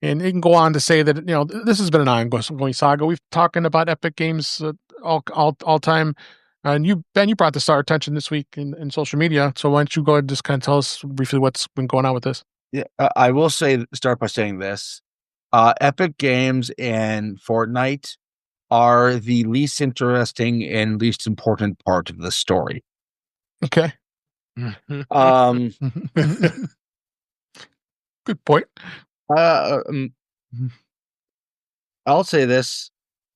And it can go on to say that this has been an ongoing saga. We've talking about Epic Games all time. And Ben, you brought this to our attention this week in social media. So why don't you go ahead and just kind of tell us briefly what's been going on with this? Yeah, I will start by saying this. Epic Games and Fortnite are the least interesting and least important part of the story. Okay. Um, Good point. I'll say this.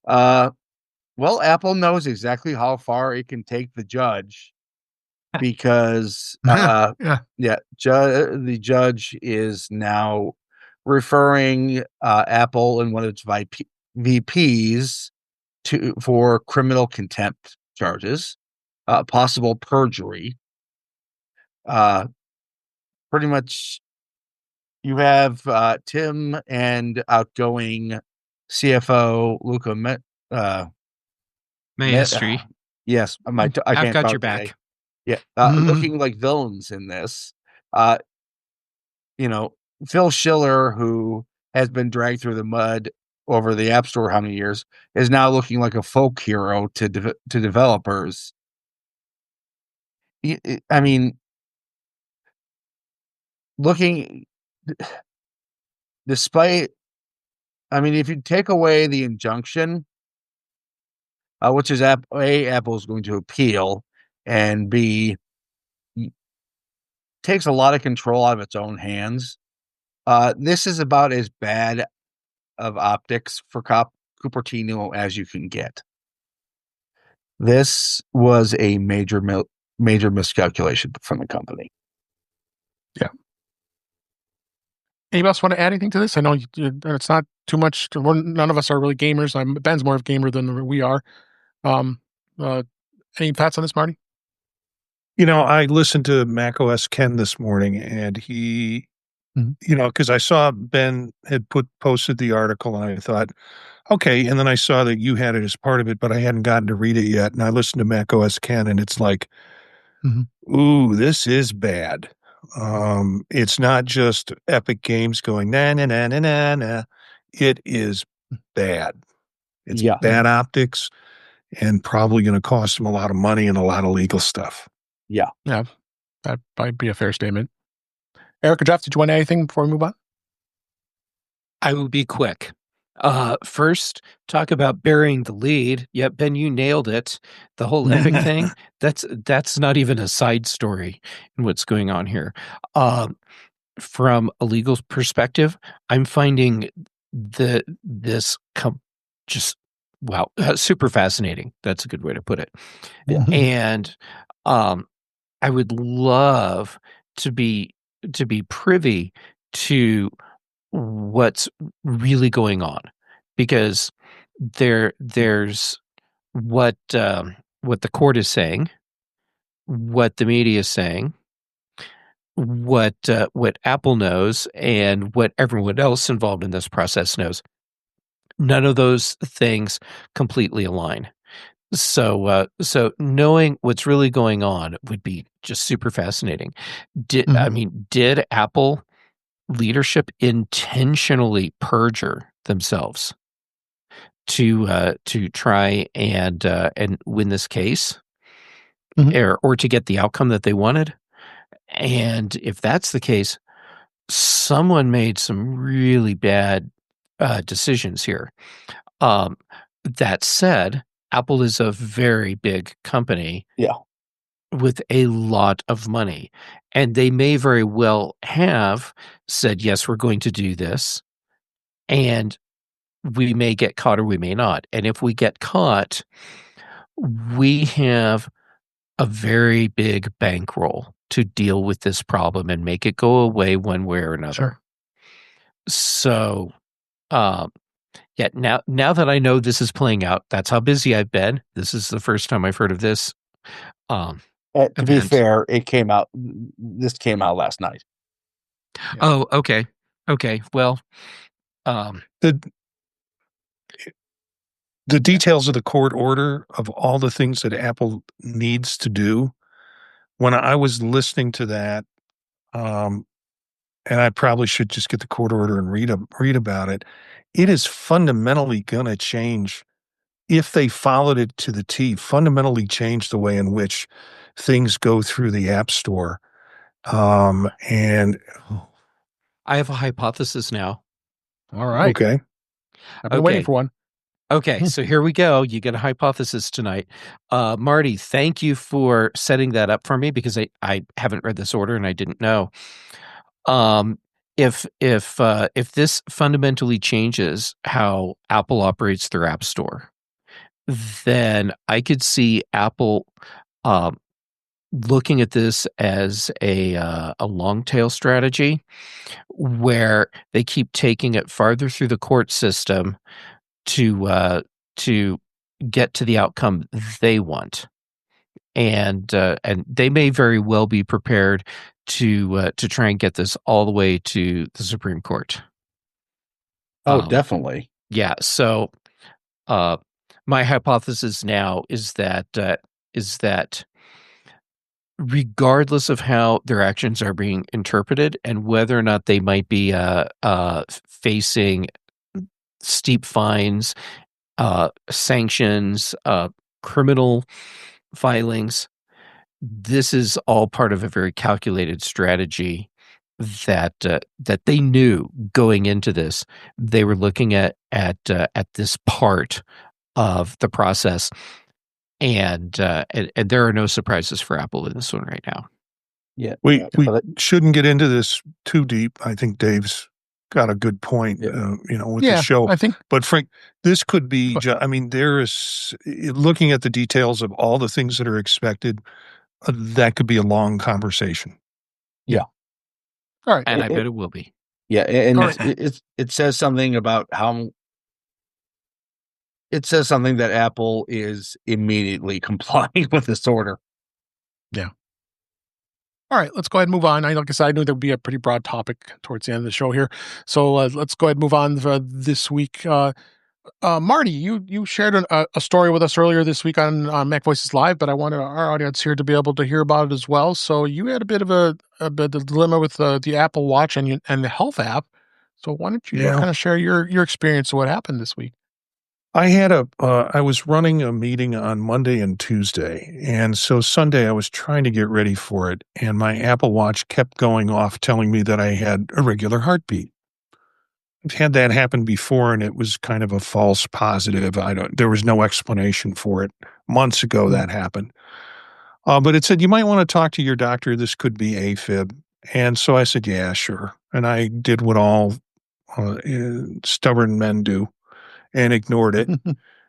Well, Apple knows exactly how far it can take the judge because the judge is now referring Apple and one of its VPs for criminal contempt charges, possible perjury. Pretty much, you have Tim and outgoing CFO Luca Maestri. Yes, I can't I've got talk your today. back. Yeah, looking like villains in this. Phil Schiller, who has been dragged through the mud over the App Store how many years, is now looking like a folk hero to developers. I mean, despite, if you take away the injunction, which is Apple is going to appeal, and B, takes a lot of control out of its own hands. This is about as bad of optics for Cupertino as you can get. This was a major miscalculation from the company. Yeah. Anybody else want to add anything to this? I know it's not too much. None of us are really gamers. Ben's more of a gamer than we are. Any thoughts on this, Marty? I listened to macOS Ken this morning, and he, because I saw Ben had posted the article, and I thought, okay, and then I saw that you had it as part of it, but I hadn't gotten to read it yet, and I listened to macOS Ken, and it's like, ooh, this is bad. It's not just Epic Games going, nah, nah, nah, nah, nah, nah. It is bad. It's bad optics, and probably going to cost them a lot of money and a lot of legal stuff. Yeah, that might be a fair statement. Eric or Jeff, did you want anything before we move on? I will be quick. First, talk about burying the lead. Yep, Ben, you nailed it. The whole Epic thing, that's not even a side story in what's going on here. From a legal perspective, I'm finding super fascinating. That's a good way to put it. Yeah. And I would love to be privy to what's really going on, because there's what the court is saying, what the media is saying, what Apple knows, and what everyone else involved in this process knows. None of those things completely align. So knowing what's really going on would be just super fascinating. Did Apple leadership intentionally perjure themselves to try and win this case, or to get the outcome that they wanted? And if that's the case, someone made some really bad decisions here. That said, Apple is a very big company. Yeah. With a lot of money. And they may very well have said, yes, we're going to do this. And we may get caught or we may not. And if we get caught, we have a very big bankroll to deal with this problem and make it go away one way or another. Sure. So, now that I know this is playing out, that's how busy I've been. This is the first time I've heard of this. To be fair, this came out last night. Yeah. Oh, okay. Well, the details of the court order of all the things that Apple needs to do. When I was listening to that, and I probably should just get the court order and read about it. It is fundamentally going to change if they followed it to the T, fundamentally change the way in which things go through the App Store. And I have a hypothesis now. All right. okay. I've been waiting for one. Okay, so here we go. You get a hypothesis tonight. Marty, thank you for setting that up for me because I haven't read this order and I didn't know. If this fundamentally changes how Apple operates their App Store, then I could see Apple looking at this as a long tail strategy where they keep taking it farther through the court system to get to the outcome they want, and they may very well be prepared to try and get this all the way to the Supreme Court. Oh, definitely. Yeah. So, my hypothesis now is that regardless of how their actions are being interpreted and whether or not they might be facing steep fines, sanctions, criminal filings, this is all part of a very calculated strategy that they knew going into this. They were looking at this part of the process, and there are no surprises for Apple in this one right now. Yeah, we shouldn't get into this too deep. I think Dave's got a good point, with the show. I think, but Frank, this could be. I mean, there is looking at the details of all the things that are expected. That could be a long conversation. Yeah. All right, and I bet it will be. Yeah, and it says something about how. It says something that Apple is immediately complying with this order. Yeah. All right, let's go ahead and move on. Like I said, I knew there would be a pretty broad topic towards the end of the show here. So let's go ahead and move on this week. Marty, you shared a story with us earlier this week on Mac Voices Live, but I wanted our audience here to be able to hear about it as well. So you had a bit of a dilemma with the Apple Watch and the Health app. So why don't you kind of share your experience of what happened this week? I had I was running a meeting on Monday and Tuesday, and so Sunday I was trying to get ready for it, and my Apple Watch kept going off telling me that I had irregular heartbeat. I've had that happen before, and it was kind of a false positive. There was no explanation for it. Months ago that happened. But it said, you might want to talk to your doctor. This could be AFib. And so I said, yeah, sure. And I did what all stubborn men do. And ignored it.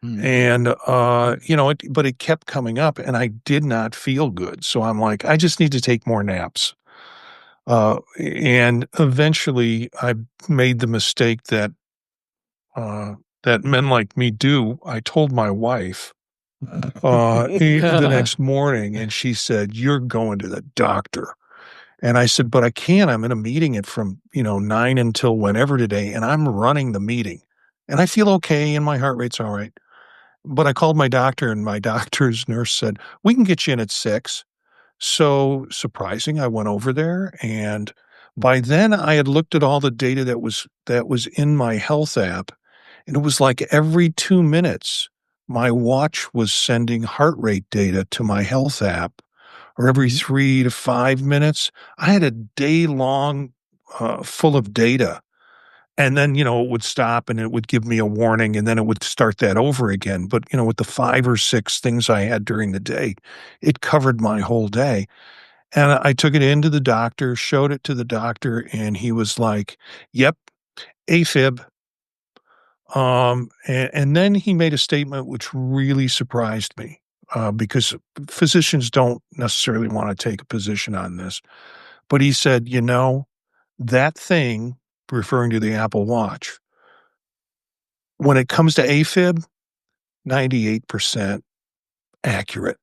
And, but it kept coming up and I did not feel good. So I'm like, I just need to take more naps. And eventually I made the mistake that men like me do. I told my wife the next morning and she said, you're going to the doctor. And I said, but I can't. I'm in a meeting from 9 until whenever today, and I'm running the meeting. And I feel okay, and my heart rate's all right. But I called my doctor, and my doctor's nurse said, we can get you in at 6. So surprising, I went over there, and by then I had looked at all the data that was in my health app, and it was like every 2 minutes, my watch was sending heart rate data to my health app, or every 3 to 5 minutes. I had a day long full of data. And then, it would stop and it would give me a warning and then it would start that over again. But, with the 5 or 6 things I had during the day, it covered my whole day. And I took it into the doctor, showed it to the doctor, and he was like, yep, AFib. And then he made a statement which really surprised me because physicians don't necessarily want to take a position on this. But he said, that thing, referring to the Apple Watch, when it comes to AFib, 98% accurate.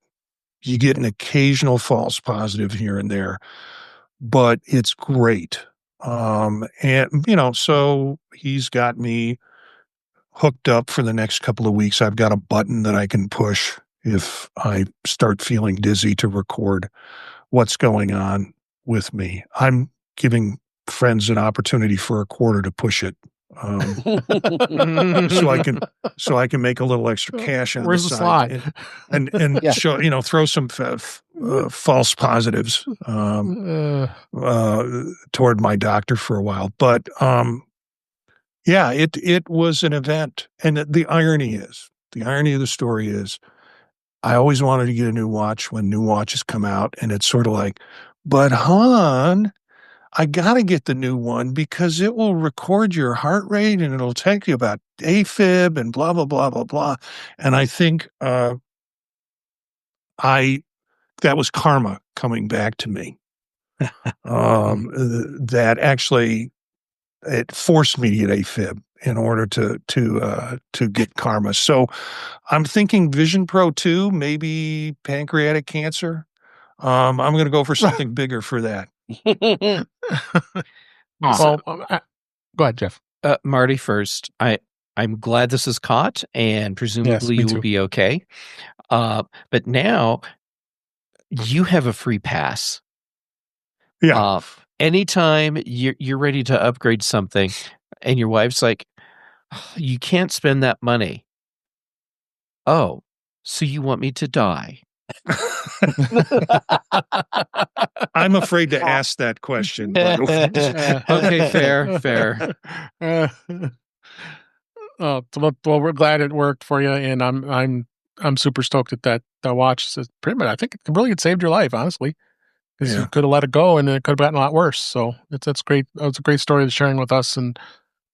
You get an occasional false positive here and there, but it's great. So he's got me hooked up for the next couple of weeks. I've got a button that I can push if I start feeling dizzy to record what's going on with me. I'm giving friends an opportunity for a quarter to push it so I can make a little extra cash on Where's the the side slide? and Yeah. show, throw some false positives toward my doctor for a while. But yeah, it was an event. And the irony of the story is I always wanted to get a new watch when new watches come out. And it's sort of like, but hon, I got to get the new one because it will record your heart rate and it'll take you about AFib and blah, blah, blah, blah, blah. And I think that was karma coming back to me. That actually it forced me to get AFib in order to get karma. So I'm thinking Vision Pro 2, maybe pancreatic cancer. I'm going to go for something bigger for that. Well, go ahead, Jeff. Marty first. I'm glad this is caught, and presumably you will be okay. But now you have a free pass. Yeah. Anytime you're ready to upgrade something, and your wife's like, "You can't spend that money." Oh, so you want me to die? I'm afraid to ask that question. But okay, fair. Well, we're glad it worked for you, and I'm super stoked that watch. Pretty much, I think it saved your life, honestly, because you could have let it go, and it could have gotten a lot worse. So that's great. That was a great story to sharing with us, and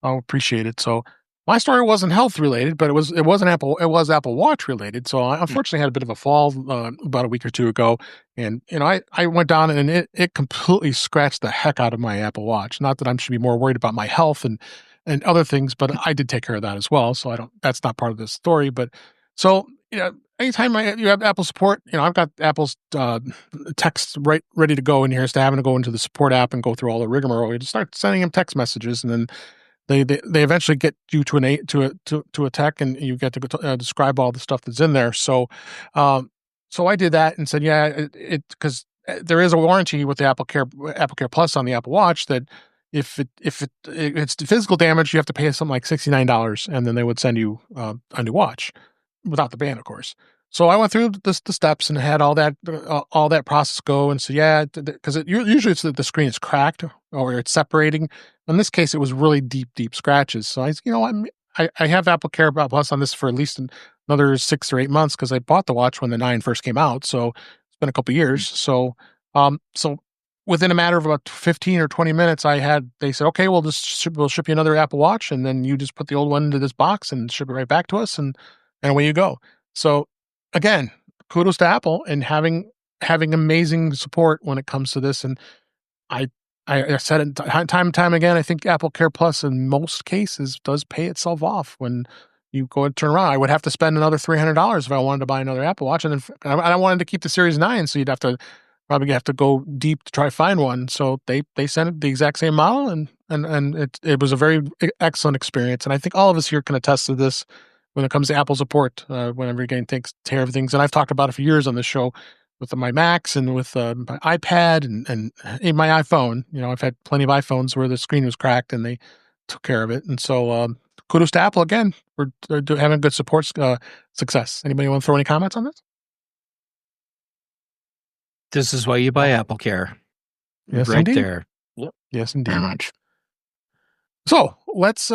I'll appreciate it. So my story wasn't health related, but it was Apple Watch related. So I unfortunately had a bit of a fall about a week or two ago, and I went down and it completely scratched the heck out of my Apple Watch. Not that I should be more worried about my health and other things, but I did take care of that as well. So that's not part of this story. But so anytime you have Apple support, I've got Apple's text ready to go in here, instead of having to go into the support app and go through all the rigmarole. You just start sending them text messages, and then they eventually get you to a tech, and you get to describe all the stuff that's in there. So I did that and said, because there is a warranty with the Apple Care Plus on the Apple Watch that if it's physical damage, you have to pay something like $69, and then they would send you a new watch without the band, of course. So I went through the steps and had all that process go, and so because usually it's the screen is cracked or it's separating. In this case, it was really deep scratches. So I have Apple Care Plus on this for at least another 6 or 8 months because I bought the watch when the 9 first came out. So it's been a couple of years. So within a matter of about 15 or 20 minutes, they said, okay, we'll ship you another Apple Watch, and then you just put the old one into this box and ship it right back to us, and away you go. So again, kudos to Apple and having amazing support when it comes to this. And I said it time and time again, I think Apple Care Plus in most cases does pay itself off when you go and turn around. I would have to spend another $300 if I wanted to buy another Apple Watch. And I wanted to keep the Series 9, so you'd probably have to go deep to try to find one. So they sent it the exact same model, and it was a very excellent experience. And I think all of us here can attest to this when it comes to Apple support, whenever you're getting takes care of things. And I've talked about it for years on this show with my Macs and with my iPad and my iPhone. I've had plenty of iPhones where the screen was cracked and they took care of it. And so kudos to Apple again for having a good support success. Anybody want to throw any comments on this? This is why you buy Apple Care. Yes, right indeed. There. Yep. Yes, indeed. Very much. So let's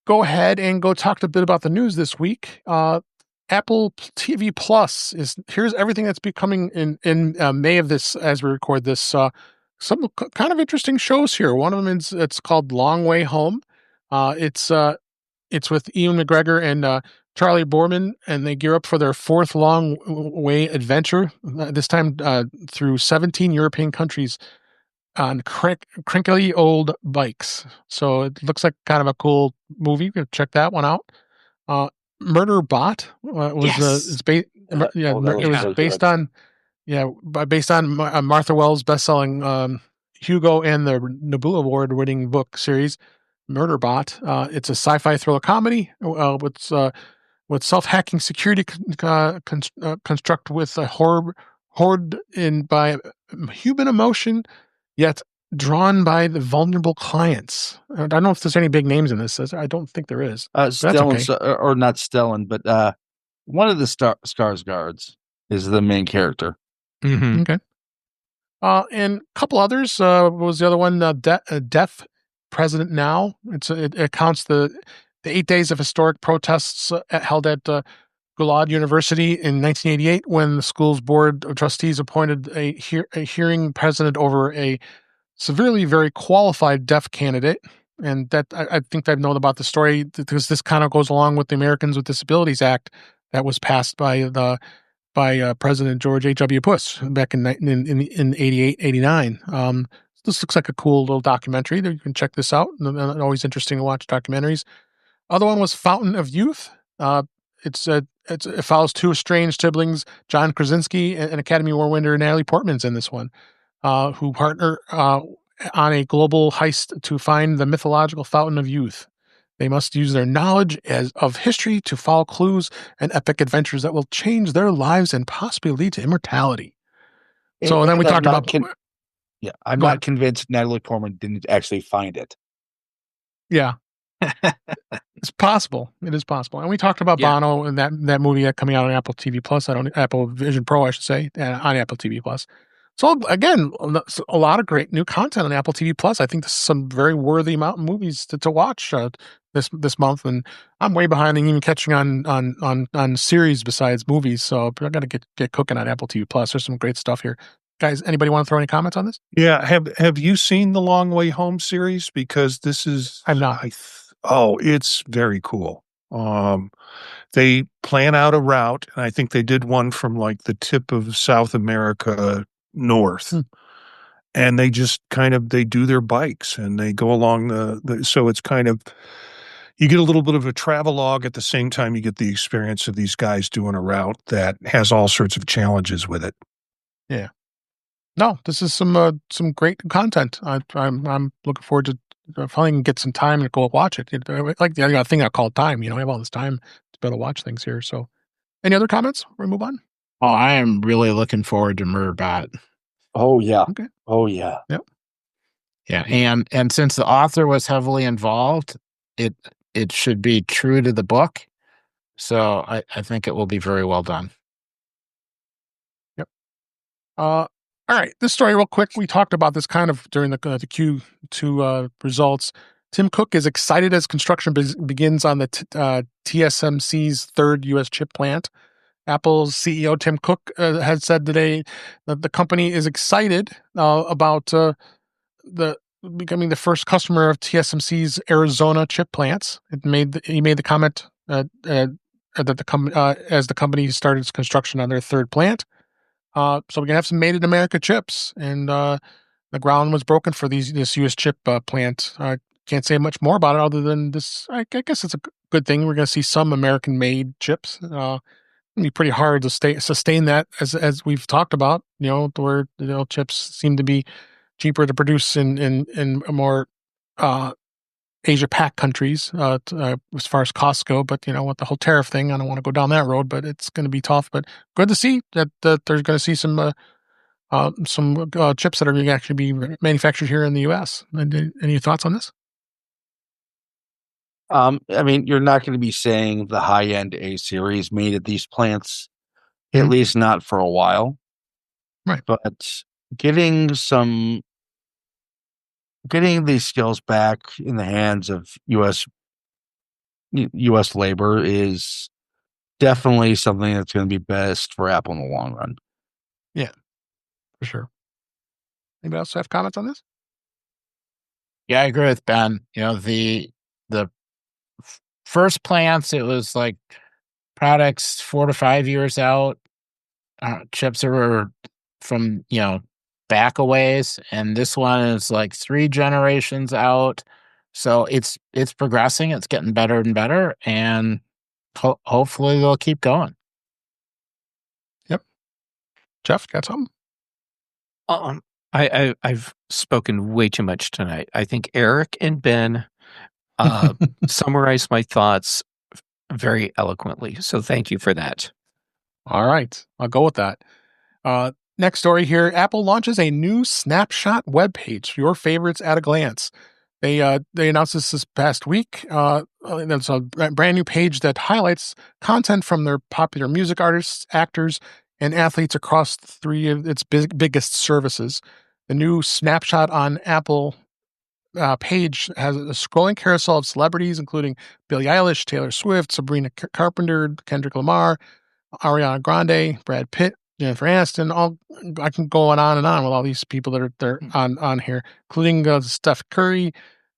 go ahead and go talk a bit about the news this week. Apple TV Plus here's everything that's becoming in May of this as we record this. Some kind of interesting shows here. One of them it's called Long Way Home. It's with Ewan McGregor and Charlie Boorman, and they gear up for their 4th Long Way adventure. This time through 17 European countries on crinkly old bikes. So it looks like kind of a cool movie. Check that one out. Murder Bot was based on Martha Wells' best-selling Hugo and the Nebula Award-winning book series Murder Bot. It's a sci-fi thriller comedy with self-hacking security construct with a horde by human emotion, yet drawn by the vulnerable clients. I don't know if there's any big names in this. I don't think there is. Stellan, or not Stellan, but one of the Skarsgårds is the main character. Mm-hmm. Okay. And a couple others. What was the other one? Deaf President Now. It counts the 8 days of historic protests held at Gulad University in 1988 when the school's board of trustees appointed a hearing president over a severely very qualified deaf candidate. And that I think I've known about the story because this kind of goes along with the Americans with Disabilities Act that was passed by President George H.W. Bush back in 88, 89. This looks like a cool little documentary. You can check this out. Always interesting to watch documentaries. Other one was Fountain of Youth. It follows two estranged siblings, John Krasinski and Academy Award winner Natalie Portman's in this one, who partner on a global heist to find the mythological Fountain of Youth. They must use their knowledge of history to follow clues and epic adventures that will change their lives and possibly lead to immortality. So then we talked about... I'm not convinced Natalie Portman didn't actually find it. Yeah. It's possible. It is possible. And we talked about Bono and that movie coming out on Apple TV Plus. Apple Vision Pro, I should say, on Apple TV Plus. So again, a lot of great new content on Apple TV Plus. I think this is some very worthy mountain movies to watch this month, and I'm way behind and even catching on series besides movies. So I got to get cooking on Apple TV Plus. There's some great stuff here, guys. Anybody want to throw any comments on this? Yeah, have you seen the Long Way Home series? Because this is I've not. It's very cool. They plan out a route, and I think they did one from like the tip of South America north, and they just they do their bikes and they go along so it's you get a little bit of a travelogue at the same time you get the experience of these guys doing a route that has all sorts of challenges with it. Yeah. No, this is some great content. I'm looking forward to finally get some time to go watch it. Like the other thing I call time. I have all this time to be able to watch things here. So, any other comments before we move on? Oh, I am really looking forward to Murderbot. Oh yeah. Okay. Oh yeah. Yep. Yeah, and since the author was heavily involved, it should be true to the book. So I think it will be very well done. Yep. All right. This story, real quick. We talked about this kind of during the Q2 results. Tim Cook is excited as construction begins on the TSMC's third U.S. chip plant. Apple's CEO Tim Cook had said today that the company is excited about becoming the first customer of TSMC's Arizona chip plants. He made the comment that as the company started its construction on their third plant. So we're gonna have some made in America chips, and the ground was broken for this U.S. chip plant. I can't say much more about it other than this. I guess it's a good thing. We're gonna see some American-made chips. It'd be pretty hard to sustain that as we've talked about. Where chips seem to be cheaper to produce in more Asia Pac countries as far as costs go. But with the whole tariff thing, I don't want to go down that road. But it's going to be tough. But good to see that they're going to see some chips that are going to actually be manufactured here in the U.S. Any thoughts on this? I mean, you're not going to be saying the high-end A series made at these plants, at least not for a while. Right. But getting these skills back in the hands of U.S. labor is definitely something that's going to be best for Apple in the long run. Yeah, for sure. Anybody else have comments on this? Yeah, I agree with Ben. The first plants, it was like products 4 to 5 years out. Chips are from back a ways, and this one is like 3 generations out. So it's progressing. It's getting better and better, and hopefully they'll keep going. Yep. Jeff, got something? I've spoken way too much tonight. I think Eric and Ben summarized my thoughts very eloquently. So thank you for that. All right. I'll go with that. Next story here. Apple launches a new snapshot webpage, your favorites at a glance. They announced this past week. That's a brand new page that highlights content from their popular music artists, actors, and athletes across three of its biggest services. The new snapshot on Apple page has a scrolling carousel of celebrities, including Billie Eilish, Taylor Swift, Sabrina Carpenter, Kendrick Lamar, Ariana Grande, Brad Pitt, Jennifer Aniston. I can go on and on with all these people that are on here, including Steph Curry,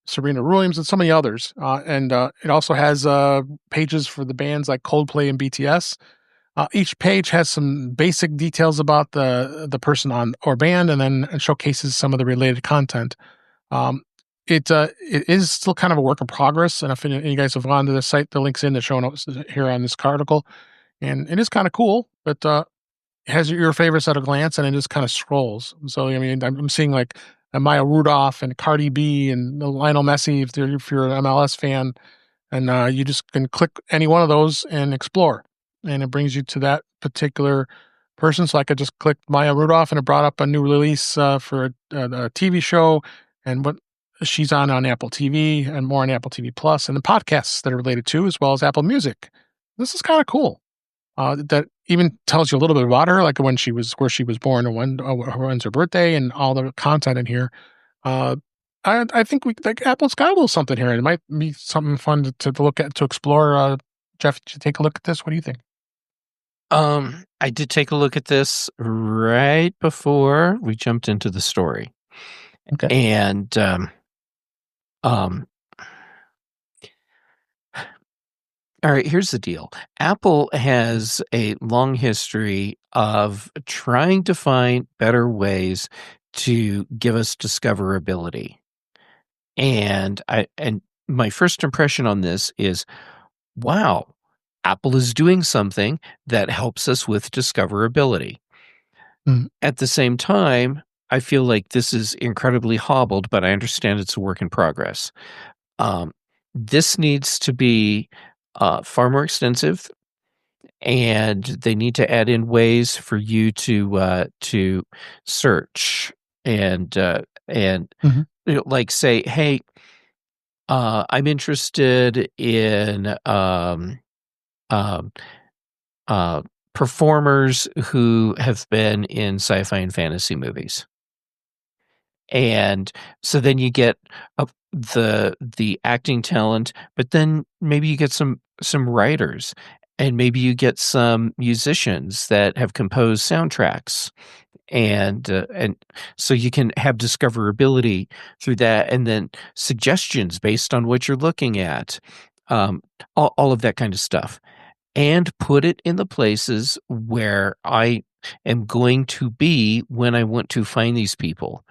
Serena Williams, and so many others. And it also has pages for the bands like Coldplay and BTS. Each page has some basic details about the person or band, and then it showcases some of the related content. It is still kind of a work in progress, and if you guys have gone to the site, the link's in the show notes here on this article, and it is kind of cool. But it has your favorites at a glance, and it just kind of scrolls. So I mean, I'm seeing like Maya Rudolph and Cardi B and Lionel Messi if you're an MLS fan, and you just can click any one of those and explore, and it brings you to that particular person. So I could just click Maya Rudolph, and it brought up a new release for a TV show and what she's on Apple TV and more on Apple TV Plus, and the podcasts that are related to, as well as Apple Music. This is kind of cool. That even tells you a little bit about her, like where she was born and when's her birthday, and all the content in here. I think Apple's got a little something here. It might be something fun to look at, to explore. Jeff, did you take a look at this? What do you think? I did take a look at this right before we jumped into the story. Okay. And all right, here's the deal. Apple has a long history of trying to find better ways to give us discoverability. And my first impression on this is, wow, Apple is doing something that helps us with discoverability. Mm. At the same time, I feel like this is incredibly hobbled, but I understand it's a work in progress. This needs to be far more extensive, and they need to add in ways for you to search and Mm-hmm. like say, hey, I'm interested in performers who have been in sci-fi and fantasy movies. And so then you get the acting talent, but then maybe you get some writers, and maybe you get some musicians that have composed soundtracks, and so you can have discoverability through that, and then suggestions based on what you're looking at, all of that kind of stuff, and put it in the places where I am going to be when I want to find these people.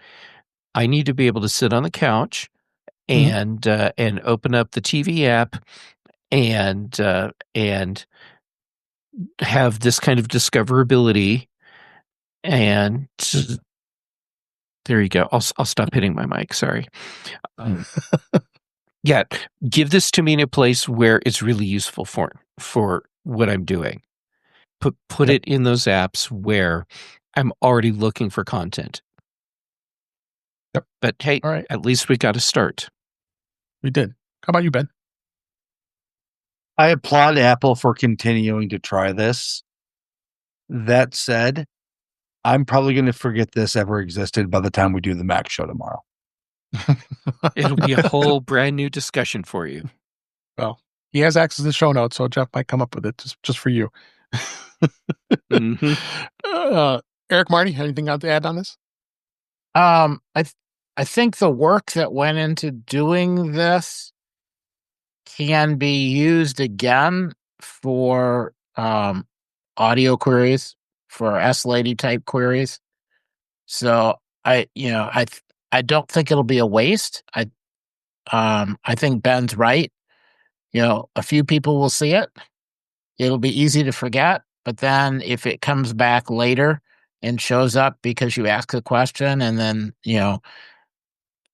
I need to be able to sit on the couch and open up the TV app and have this kind of discoverability. And there you go. I'll stop hitting my mic. Sorry. Yeah, give this to me in a place where it's really useful for what I'm doing. Put it in those apps where I'm already looking for content. Yep. But hey, all right, at least we got a start. We did. How about you, Ben? I applaud Apple for continuing to try this. That said, I'm probably going to forget this ever existed by the time we do the Mac show tomorrow. It'll be a whole brand new discussion for you. Well, he has access to the show notes, so Jeff might come up with it just for you. Mm-hmm. Eric, Marty, anything to add on this? I think the work that went into doing this can be used again for audio queries, for S-Lady type queries. So I don't think it'll be a waste. I think Ben's right. A few people will see it. It'll be easy to forget, but then if it comes back later and shows up because you ask a question, and then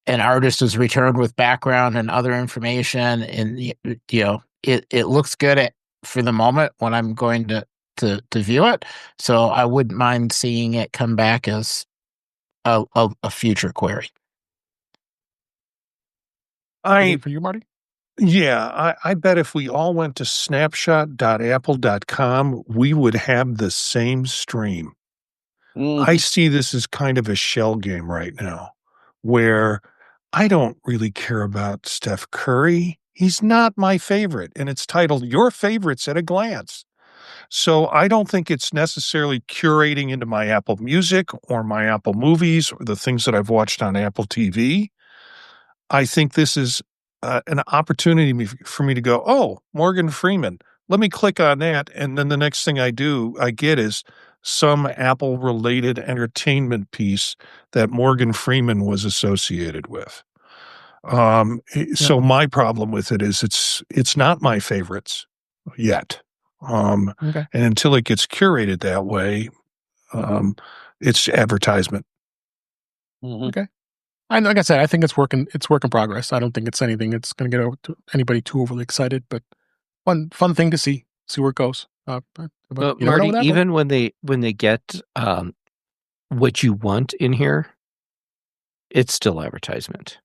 an artist is returned with background and other information, and it looks good for the moment when I'm going to to view it. So I wouldn't mind seeing it come back as a future query. For you, Marty? Yeah, I bet if we all went to snapshot.apple.com, we would have the same stream. I see this as kind of a shell game right now, where I don't really care about Steph Curry. He's not my favorite, and it's titled Your Favorites at a Glance. So I don't think it's necessarily curating into my Apple Music or my Apple Movies or the things that I've watched on Apple TV. I think this is an opportunity for me to go, oh, Morgan Freeman. Let me click on that. And then the next thing I get is some Apple-related entertainment piece that Morgan Freeman was associated with. So my problem with it is it's not my favorites yet. And until it gets curated that way, it's advertisement. Okay. And like I said, I think it's work in progress. I don't think it's anything that's going to get anybody too overly excited, but fun thing to see where it goes. But Marty, even when they get what you want in here, it's still advertisement.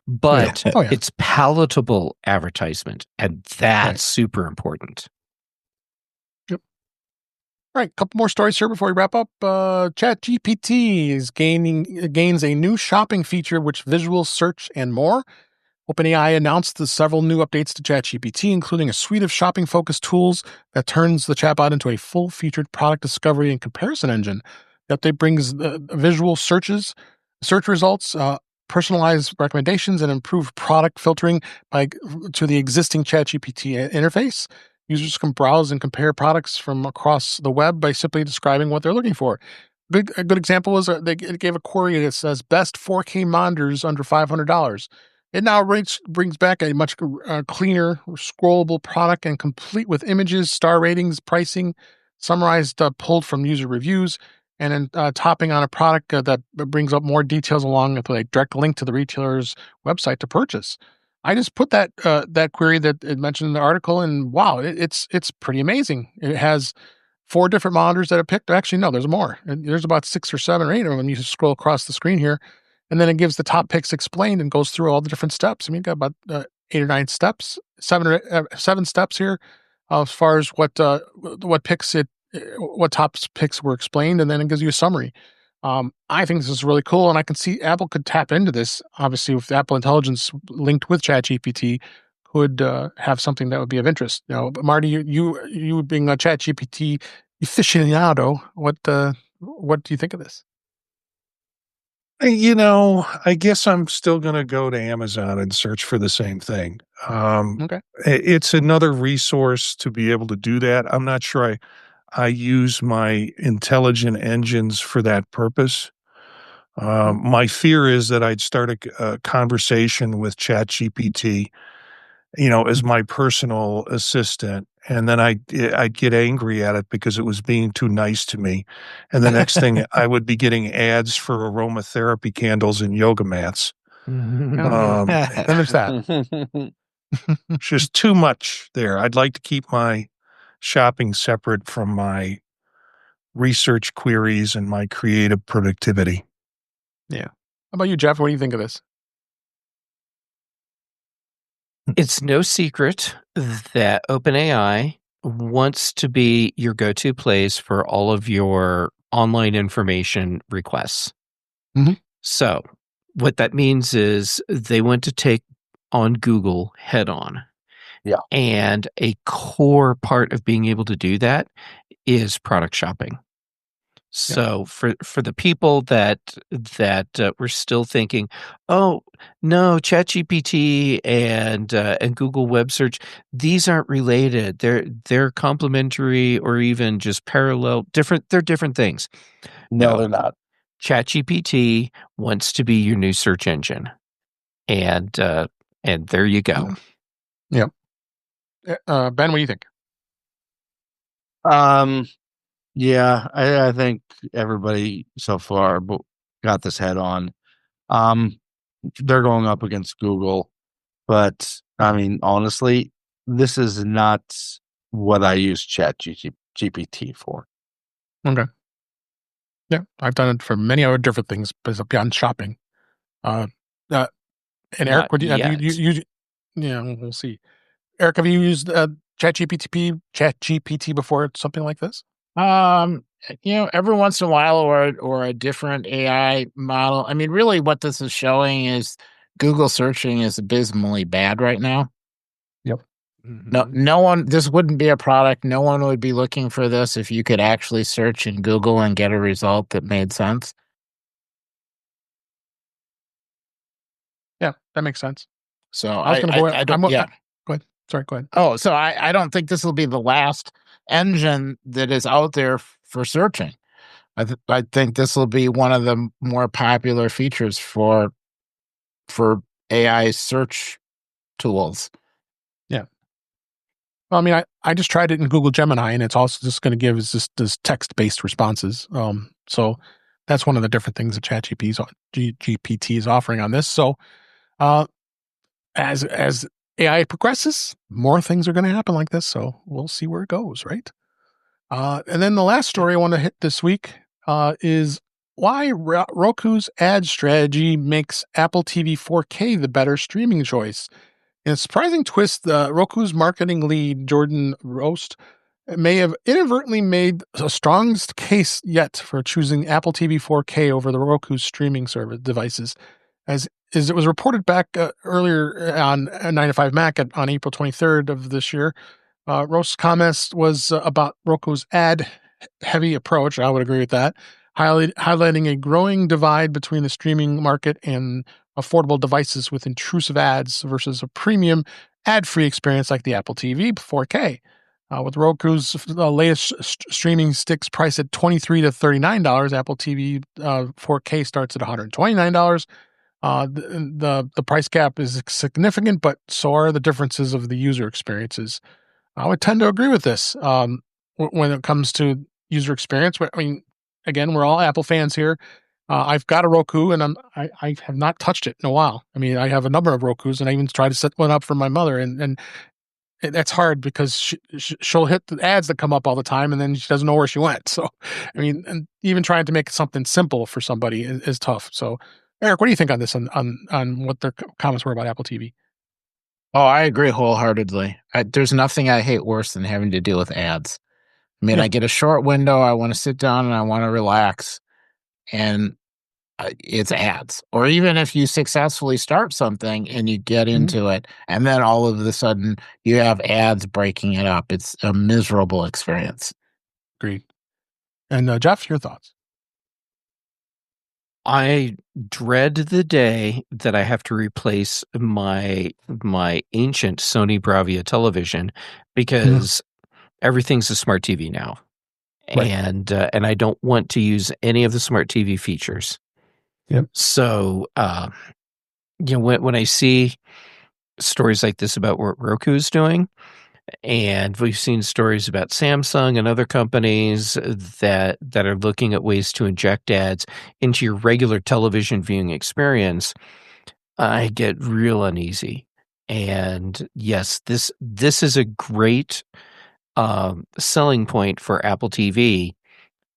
But it's palatable advertisement, and that's super important. Yep. All right, a couple more stories here before we wrap up. ChatGPT gains a new shopping feature, which visual search and more. OpenAI announced several new updates to ChatGPT, including a suite of shopping-focused tools that turns the chatbot into a full-featured product discovery and comparison engine. The update brings visual search results, personalized recommendations, and improved product filtering to the existing ChatGPT interface. Users can browse and compare products from across the web by simply describing what they're looking for. A good example was they gave a query that says best 4K monitors under $500. It now brings back a much cleaner, scrollable product and complete with images, star ratings, pricing, summarized, pulled from user reviews, and then topping on a product that brings up more details along with a direct link to the retailer's website to purchase. I just put that query that it mentioned in the article, and wow, it's pretty amazing. It has 4 different monitors that are picked. Actually, no, there's more. There's about 6 or 7 or 8 of them. You just scroll across the screen here. And then it gives the top picks explained and goes through all the different steps. I mean, you've got about 8 or 9 steps, 7 steps here, as far as what top picks were explained, and then it gives you a summary. I think this is really cool, and I can see Apple could tap into this. Obviously, with Apple Intelligence linked with ChatGPT, could have something that would be of interest. But Marty, you being a ChatGPT aficionado, what do you think of this? I guess I'm still going to go to Amazon and search for the same thing. It's another resource to be able to do that. I'm not sure I use my intelligent engines for that purpose. My fear is that I'd start a conversation with ChatGPT, as my personal assistant, and then I'd get angry at it because it was being too nice to me. And the next thing, I would be getting ads for aromatherapy candles and yoga mats. Then there's that. It's just too much there. I'd like to keep my shopping separate from my research queries and my creative productivity. Yeah. How about you, Jeff? What do you think of this? It's no secret that OpenAI wants to be your go-to place for all of your online information requests. Mm-hmm. So what that means is they want to take on Google head on. Yeah. And a core part of being able to do that is product shopping. So for the people that were still thinking, oh no, ChatGPT and Google Web Search, these aren't related. They're complementary or even just parallel. They're different things. No, they're not. ChatGPT wants to be your new search engine, and there you go. Yeah. Ben, what do you think? Yeah, I think everybody so far got this head on. They're going up against Google, but I mean, honestly, this is not what I use ChatGPT GPT for. Okay. Yeah, I've done it for many other different things beyond shopping. And Eric, Not have you yet. used? Yeah, we'll see. Eric, have you used ChatGPT before? Something like this? Every once in a while, or a different AI model. I mean, really, what this is showing is Google searching is abysmally bad right now. Yep. No one. This wouldn't be a product. No one would be looking for this if you could actually search in Google and get a result that made sense. Yeah, that makes sense. So I was going to go ahead. don't. Yeah. Go ahead. Sorry, go ahead. Oh, so I don't think this will be the last engine that is out there for searching. I think this will be one of the more popular features for AI search tools. Yeah. Well, I mean, I just tried it in Google Gemini, and it's also just going to give us this text-based responses. So that's one of the different things that GPT is offering on this. So, as AI progresses, more things are going to happen like this. So we'll see where it goes, right? And then the last story I want to hit this week is why Roku's ad strategy makes Apple TV 4K the better streaming choice. In a surprising twist, Roku's marketing lead, Jordan Roast, may have inadvertently made the strongest case yet for choosing Apple TV 4K over the Roku's streaming service devices. As it was reported back earlier on 9 to 5 Mac on April 23rd of this year, Roast's comments was about Roku's ad-heavy approach. I would agree with that, highlighting a growing divide between the streaming market and affordable devices with intrusive ads versus a premium ad-free experience like the Apple TV 4K. With Roku's latest streaming sticks priced at $23 to $39, Apple TV 4K starts at $129. The price gap is significant, but so are the differences of the user experiences. I would tend to agree with this when it comes to user experience. I mean, again, we're all Apple fans here. I've got a Roku, and I have not touched it in a while. I mean, I have a number of Rokus, and I even tried to set one up for my mother, and that's hard because she'll hit the ads that come up all the time, and then she doesn't know where she went. So, I mean, and even trying to make something simple for somebody is tough. So, Eric, what do you think on this? On what their comments were about Apple TV? Oh, I agree wholeheartedly. There's nothing I hate worse than having to deal with ads. I mean, I get a short window. I want to sit down and I want to relax, and it's ads. Or even if you successfully start something and you get into it, and then all of a sudden you have ads breaking it up. It's a miserable experience. Agreed. And Jeff, your thoughts? I dread the day that I have to replace my ancient Sony Bravia television because everything's a smart TV now, Right. and I don't want to use any of the smart TV features. Yep. So, when I see stories like this about what Roku is doing, and we've seen stories about Samsung and other companies that are looking at ways to inject ads into your regular television viewing experience, I get real uneasy. And yes, this is a great selling point for Apple TV.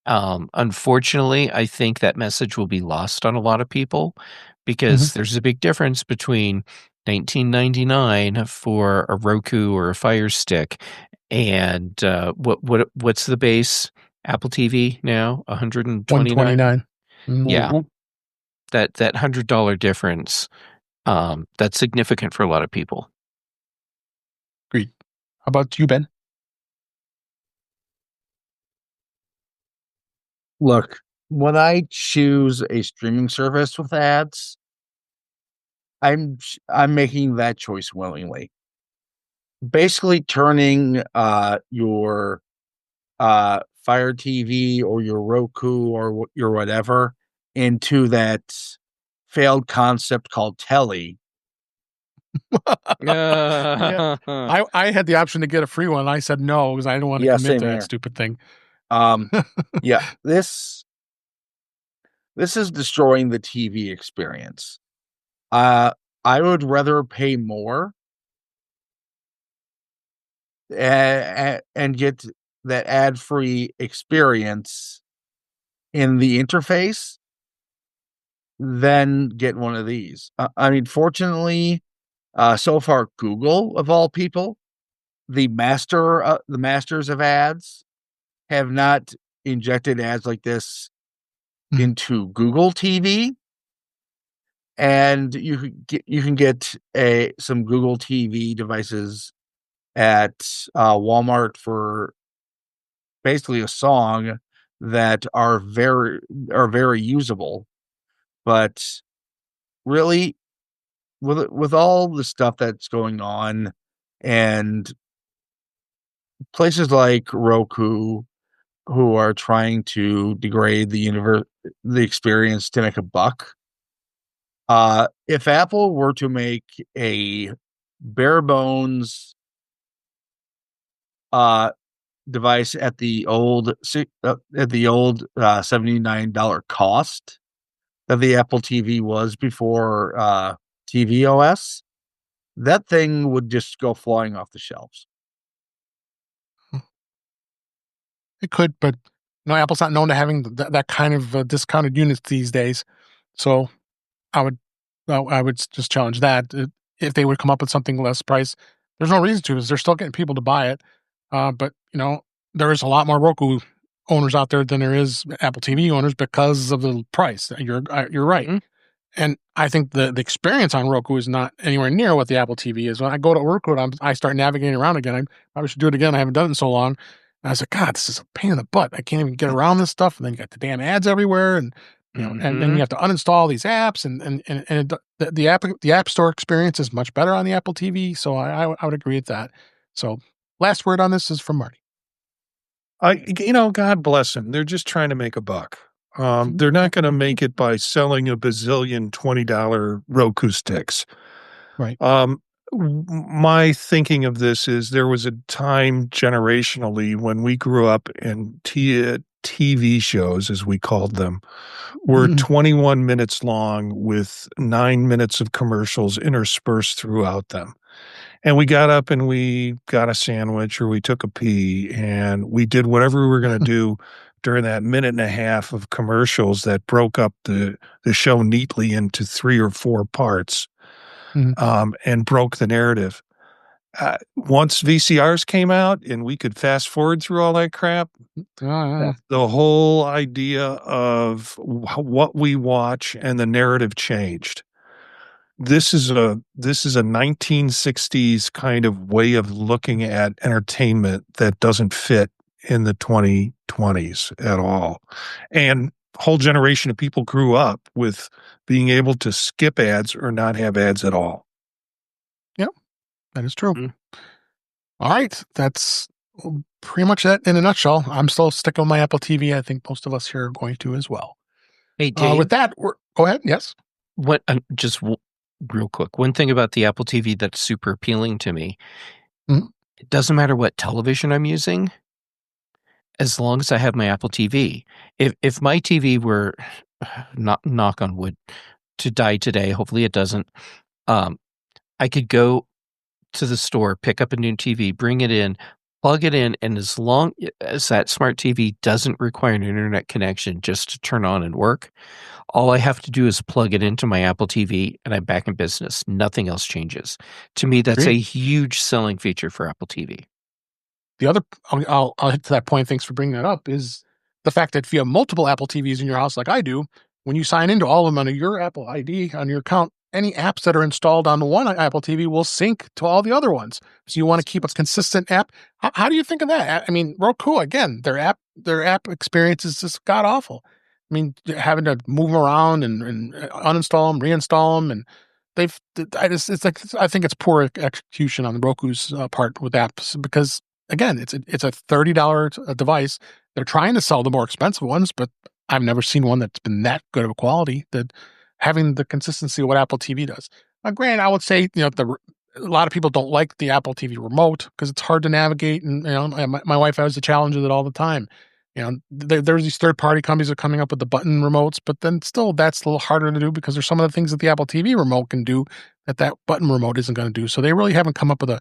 Unfortunately, I think that message will be lost on a lot of people because there's a big difference between $19.99 for a Roku or a Fire Stick and what's the base Apple TV now? $129. Yeah, that $100 difference. That's significant for a lot of people. Agreed. How about you, Ben? Look, when I choose a streaming service with ads, I'm making that choice willingly. Basically, turning your Fire TV or your Roku or your whatever into that failed concept called Telly. Yeah. I had the option to get a free one. I said no because I don't want to commit to that stupid thing. Yeah, this is destroying the TV experience. I would rather pay more and get that ad-free experience in the interface, then get one of these. I mean, fortunately, so far, Google, of all people, the masters of ads, have not injected ads like this into Google TV, and you can get some Google TV devices at Walmart for basically a song that are very usable. But really, with all the stuff that's going on, and places like Roku, who are trying to degrade the experience to make a buck, if Apple were to make a bare bones device at the old $79 cost that the Apple TV was before tvOS, that thing would just go flying off the shelves. It could, but Apple's not known to having that kind of discounted units these days. So I would just challenge that. If they would come up with something less price, there's no reason to, because they're still getting people to buy it. But there is a lot more Roku owners out there than there is Apple TV owners because of the price. You're right. Mm-hmm. And I think the experience on Roku is not anywhere near what the Apple TV is. When I go to Roku, I start navigating around again. I probably should do it again. I haven't done it in so long. And I was like, God, this is a pain in the butt. I can't even get around this stuff. And then you got the damn ads everywhere, and and then you have to uninstall these apps. And the App Store experience is much better on the Apple TV. So I would agree with that. So last word on this is from Marty. God bless them. They're just trying to make a buck. They're not going to make it by selling a bazillion $20 Roku sticks. Right. My thinking of this is there was a time generationally when we grew up and TV shows, as we called them, were 21 minutes long with 9 minutes of commercials interspersed throughout them. And we got up and we got a sandwich or we took a pee and we did whatever we were going to do during that minute and a half of commercials that broke up the show neatly into 3 or 4 parts. And broke the narrative. Once VCRs came out and we could fast forward through all that crap, the whole idea of what we watch and the narrative changed. This is a 1960s kind of way of looking at entertainment that doesn't fit in the 2020s at all. And whole generation of people grew up with being able to skip ads or not have ads at all. Yeah, that is true. All right. That's pretty much that in a nutshell. I'm still sticking with my Apple TV. I think most of us here are going to as well. Hey, Dave. With that, go ahead. Yes. Just real quick. One thing about the Apple TV that's super appealing to me, it doesn't matter what television I'm using, as long as I have my Apple TV. If my TV were, not knock on wood, to die today, hopefully it doesn't, I could go to the store, pick up a new TV, bring it in, plug it in, and as long as that smart TV doesn't require an internet connection just to turn on and work, all I have to do is plug it into my Apple TV and I'm back in business. Nothing else changes. To me, that's a huge selling feature for Apple TV. The other, I'll hit to that point, thanks for bringing that up, is the fact that if you have multiple Apple TVs in your house like I do, when you sign into all of them on your Apple ID, on your account, any apps that are installed on the one Apple TV will sync to all the other ones. So you want to keep a consistent app. How do you think of that? I mean, Roku, again, their app experience is just god-awful. I mean, having to move them around and uninstall them, reinstall them, and I think it's poor execution on the Roku's part with apps, because again, it's a $30 device. They're trying to sell the more expensive ones, but I've never seen one that's been that good of a quality, that having the consistency of what Apple TV does. Now, granted, I would say, a lot of people don't like the Apple TV remote because it's hard to navigate, and my wife has the challenge with it all the time. There's these third-party companies that are coming up with the button remotes, but then still that's a little harder to do because there's some of the things that the Apple TV remote can do that button remote isn't going to do. So they really haven't come up with a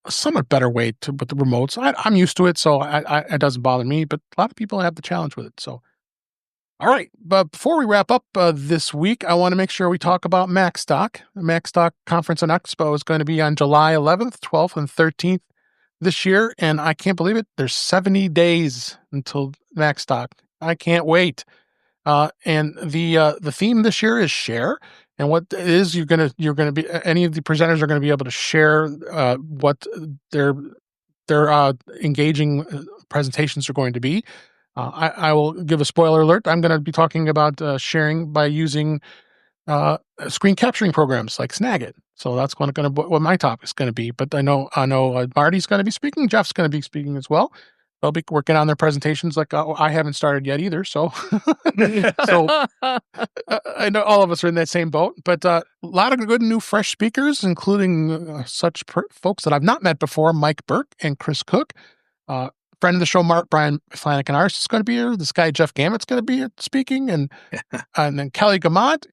somewhat better way with the remotes. I'm used to it, so it doesn't bother me, but a lot of people have the challenge with it. So, all right. But before we wrap up this week, I want to make sure we talk about MacStock. The MacStock Conference and Expo is going to be on July 11th, 12th, and 13th this year, and I can't believe it. There's 70 days until MacStock. I can't wait. And the theme this year is share. And what it is, you're gonna be, any of the presenters are going to be able to share what their engaging presentations are going to be. I will give a spoiler alert. I'm going to be talking about sharing by using screen capturing programs like Snagit. So that's what my topic is going to be. But I know Marty's going to be speaking. Jeff's going to be speaking as well. They'll be working on their presentations. Like I haven't started yet either. So, I know all of us are in that same boat. But a lot of good new fresh speakers, including such folks that I've not met before: Mike Burke and Chris Cook. Friend of the show, Brian Flanagan Arse is going to be here. This guy Jeff Gammett's going to be speaking, and then Kelly Gamont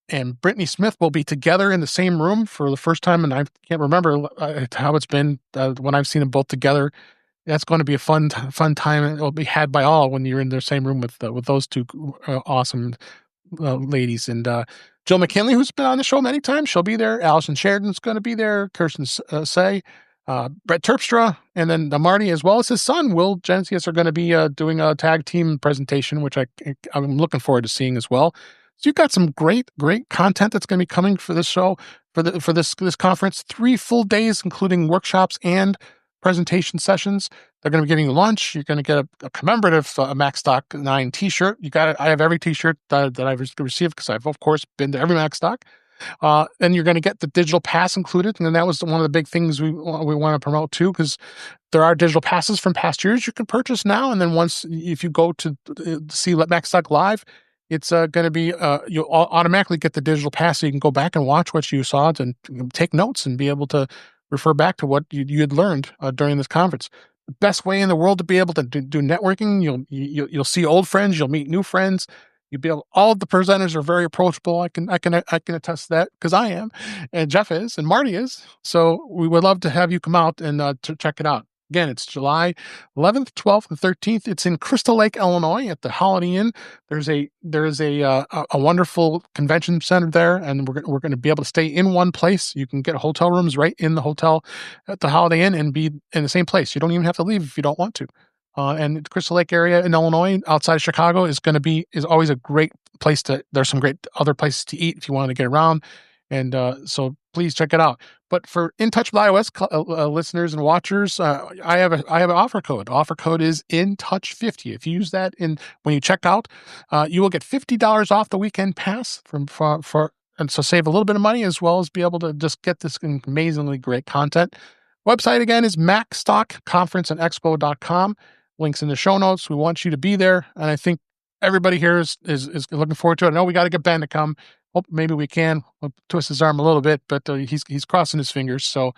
and Brittany Smith will be together in the same room for the first time, and I can't remember how it's been when I've seen them both together. That's going to be a fun time. It will be had by all when you're in the same room with those two awesome ladies. And Jill McKinley, who's been on the show many times, she'll be there. Allison Sheridan's going to be there. Kirsten Say. Brett Terpstra, and then Marty, as well as his son, Will Genesis, are going to be doing a tag team presentation, which I'm looking forward to seeing as well. So you've got some great content that's going to be coming for this show, for this conference. 3 full days, including workshops and presentation sessions. They're going to be giving you lunch. You're going to get a commemorative MacStock 9 T-shirt. I have every T-shirt that I've received because I've, of course, been to every MacStock. And you're going to get the digital pass included. And then that was one of the big things we want to promote too, because there are digital passes from past years you can purchase now. And then if you go to see MacStock Live, it's going to be, you'll automatically get the digital pass so you can go back and watch what you saw and take notes and be able to refer back to what you had learned during this conference. The best way in the world to be able to do networking. You'll see old friends, you'll meet new friends. All of the presenters are very approachable. I can attest to that because I am, and Jeff is, and Marty is. So we would love to have you come out and to check it out. Again, it's July 11th, 12th, and 13th. It's in Crystal Lake, Illinois, at the Holiday Inn. There is a wonderful convention center there, and we're going to be able to stay in one place. You can get hotel rooms right in the hotel at the Holiday Inn and be in the same place. You don't even have to leave if you don't want to. And the Crystal Lake area in Illinois, outside of Chicago, is always a great place there's some great other places to eat if you want to get around. And so please check it out. But for In Touch with iOS listeners and watchers, I have an offer code. Offer code is InTouch50. If you use that when you check out, you will get $50 off the weekend pass and so save a little bit of money as well as be able to just get this amazingly great content. Website again is MacStockConferenceandExpo.com. Links in the show notes. We want you to be there, and I think everybody here is looking forward to it. I know we got to get Ben to come. Hope maybe we can. We'll twist his arm a little bit, but he's crossing his fingers. So,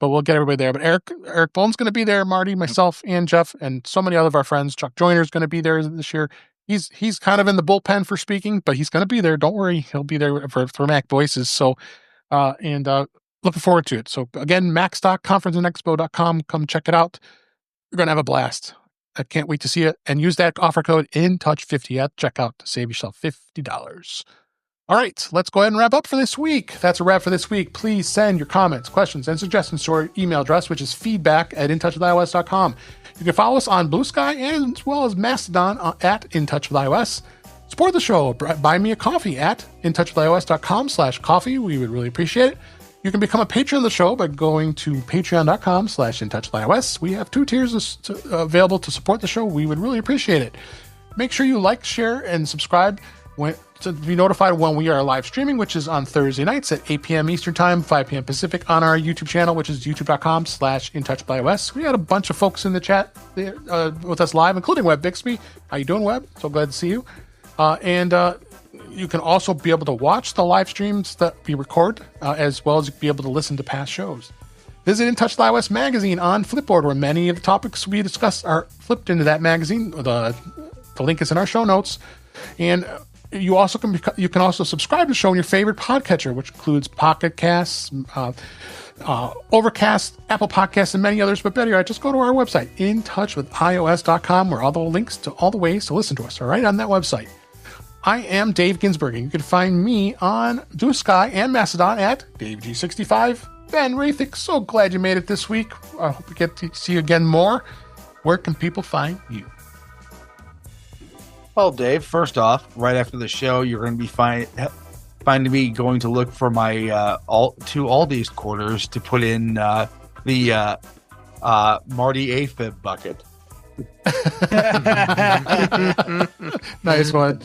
but we'll get everybody there. But Eric Bone's going to be there. Marty, myself, and Jeff, and so many of our friends. Chuck Joyner's going to be there this year. He's kind of in the bullpen for speaking, but he's going to be there. Don't worry, he'll be there for Mac Voices. So, looking forward to it. So again, MacStockConferenceandExpo.com. Come check it out. You're going to have a blast. I can't wait to see it. And use that offer code InTouch50 at checkout to save yourself $50. All right, let's go ahead and wrap up for this week. That's a wrap for this week. Please send your comments, questions, and suggestions to our email address, which is feedback@intouchwithios.com. You can follow us on BlueSky and as well as Mastodon at InTouchWithIOS. Support the show. Buy me a coffee at intouchwithios.com/coffee. We would really appreciate it. You can become a patron of the show by going to patreon.com/intouchwithios. We have 2 tiers available to support the show. We would really appreciate it. Make sure you like, share, and subscribe to be notified when we are live streaming, which is on Thursday nights at 8 p.m. Eastern Time, 5 p.m. Pacific on our YouTube channel, which is youtube.com/intouchwithios. We had a bunch of folks in the chat there, with us live, including Webb Bixby. How you doing, Webb? So glad to see you. You can also be able to watch the live streams that we record, as well as be able to listen to past shows. Visit In Touch with iOS magazine on Flipboard, where many of the topics we discuss are flipped into that magazine. The link is in our show notes. And you can also subscribe to the show in your favorite podcatcher, which includes Pocket Casts, Overcast, Apple Podcasts, and many others. But better yet, just go to our website, intouchwithios.com, where all the links to all the ways to listen to us are right on that website. I am Dave Ginsburg, and you can find me on BlueSky and Mastodon at DaveG65. Ben Rathick, so glad you made it this week. I hope we get to see you again more. Where can people find you? Well, Dave, first off, right after the show, you're going to be finding me going to look for my two Aldi's quarters to put in the Marty AFib bucket. Nice one.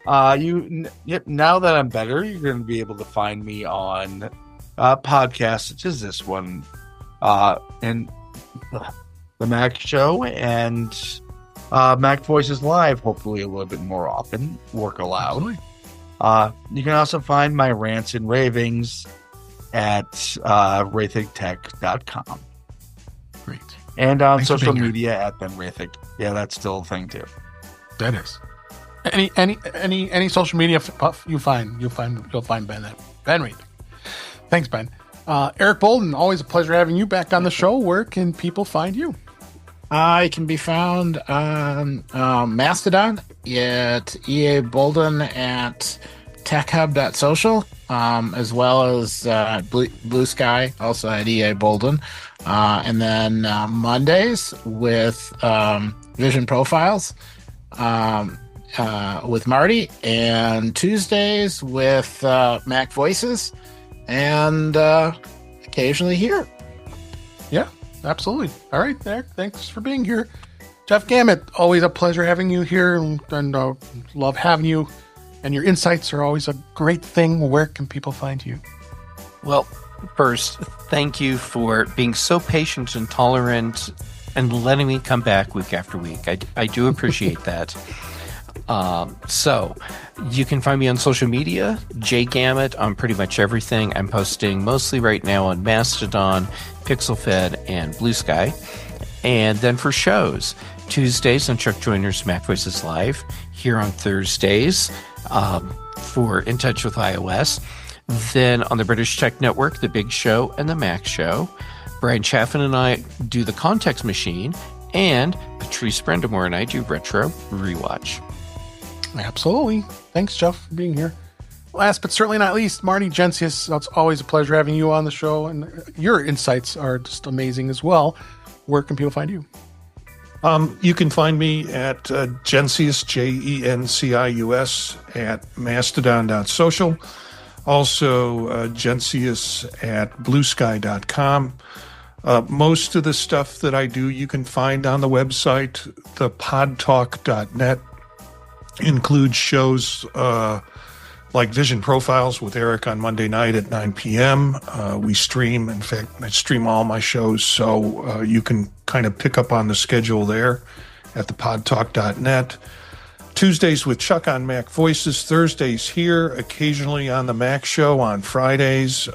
Now that I'm better, you're going to be able to find me on podcasts such as this one, and the Mac Show and Mac Voices Live, hopefully a little bit more often. Work aloud. You can also find my rants and ravings at rathictech.com. Great. And on social media at Ben Rathick. Yeah, that's still a thing too. That is. Any social media you'll find Ben at Ben Rathick. Thanks, Ben. Eric Bolden, always a pleasure having you back on the show. Where can people find you? I can be found on Mastodon at EA Bolden at techhub.social, as well as BlueSky, also at EA Bolden. And then Mondays with Vision Profiles with Marty, and Tuesdays with Mac Voices, and occasionally here. Yeah. Absolutely. All right, there. Thanks for being here. Jeff Gamet, always a pleasure having you here, and love having you. And your insights are always a great thing. Where can people find you? Well, first, thank you for being so patient and tolerant and letting me come back week after week. I do appreciate that. So you can find me on social media, JGamet, on pretty much everything. I'm posting mostly right now on Mastodon, PixelFed, and BlueSky. And then for shows, Tuesdays on Chuck Joyner's Mac Voices Live, here on Thursdays for In Touch with iOS. Then on the British Tech Network, The Big Show and The Mac Show. Brian Chaffin and I do The Context Machine, and Patrice Brendamore and I do Retro Rewatch. Absolutely. Thanks, Jeff, for being here. Last but certainly not least, Marty Gencius. It's always a pleasure having you on the show, and your insights are just amazing as well. Where can people find you? You can find me at Gencius, Gencius, at mastodon.social. Also, Gencius at bluesky.com. Most of the stuff that I do you can find on the website. The podtalk.net includes shows like Vision Profiles with Eric on Monday night at 9 p.m. We stream. In fact, I stream all my shows, so you can kind of pick up on the schedule there at the podtalk.net. Tuesdays with Chuck on Mac Voices, Thursdays here, occasionally on the Mac Show on Fridays,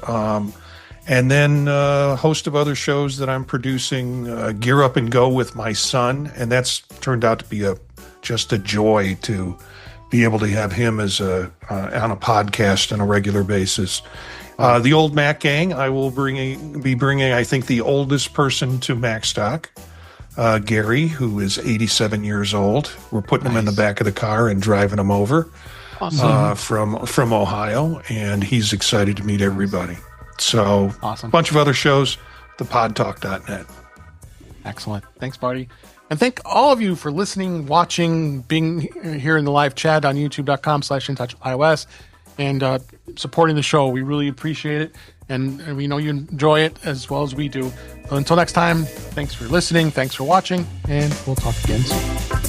and then a host of other shows that I'm producing, Gear Up and Go with my son, and that's turned out to be just a joy to be able to have him as on a podcast on a regular basis. The Old Mac Gang, I will be bringing, I think, the oldest person to MacStock, Gary, who is 87 years old. We're putting him in the back of the car and driving him over from Ohio, and he's excited to meet everybody. So, awesome. A bunch of other shows, thepodtalk.net. Excellent. Thanks, Marty. And thank all of you for listening, watching, being here in the live chat on youtube.com/intouchwithios, and supporting the show. We really appreciate it, and we know you enjoy it as well as we do. Until next time, thanks for listening, thanks for watching, and we'll talk again soon.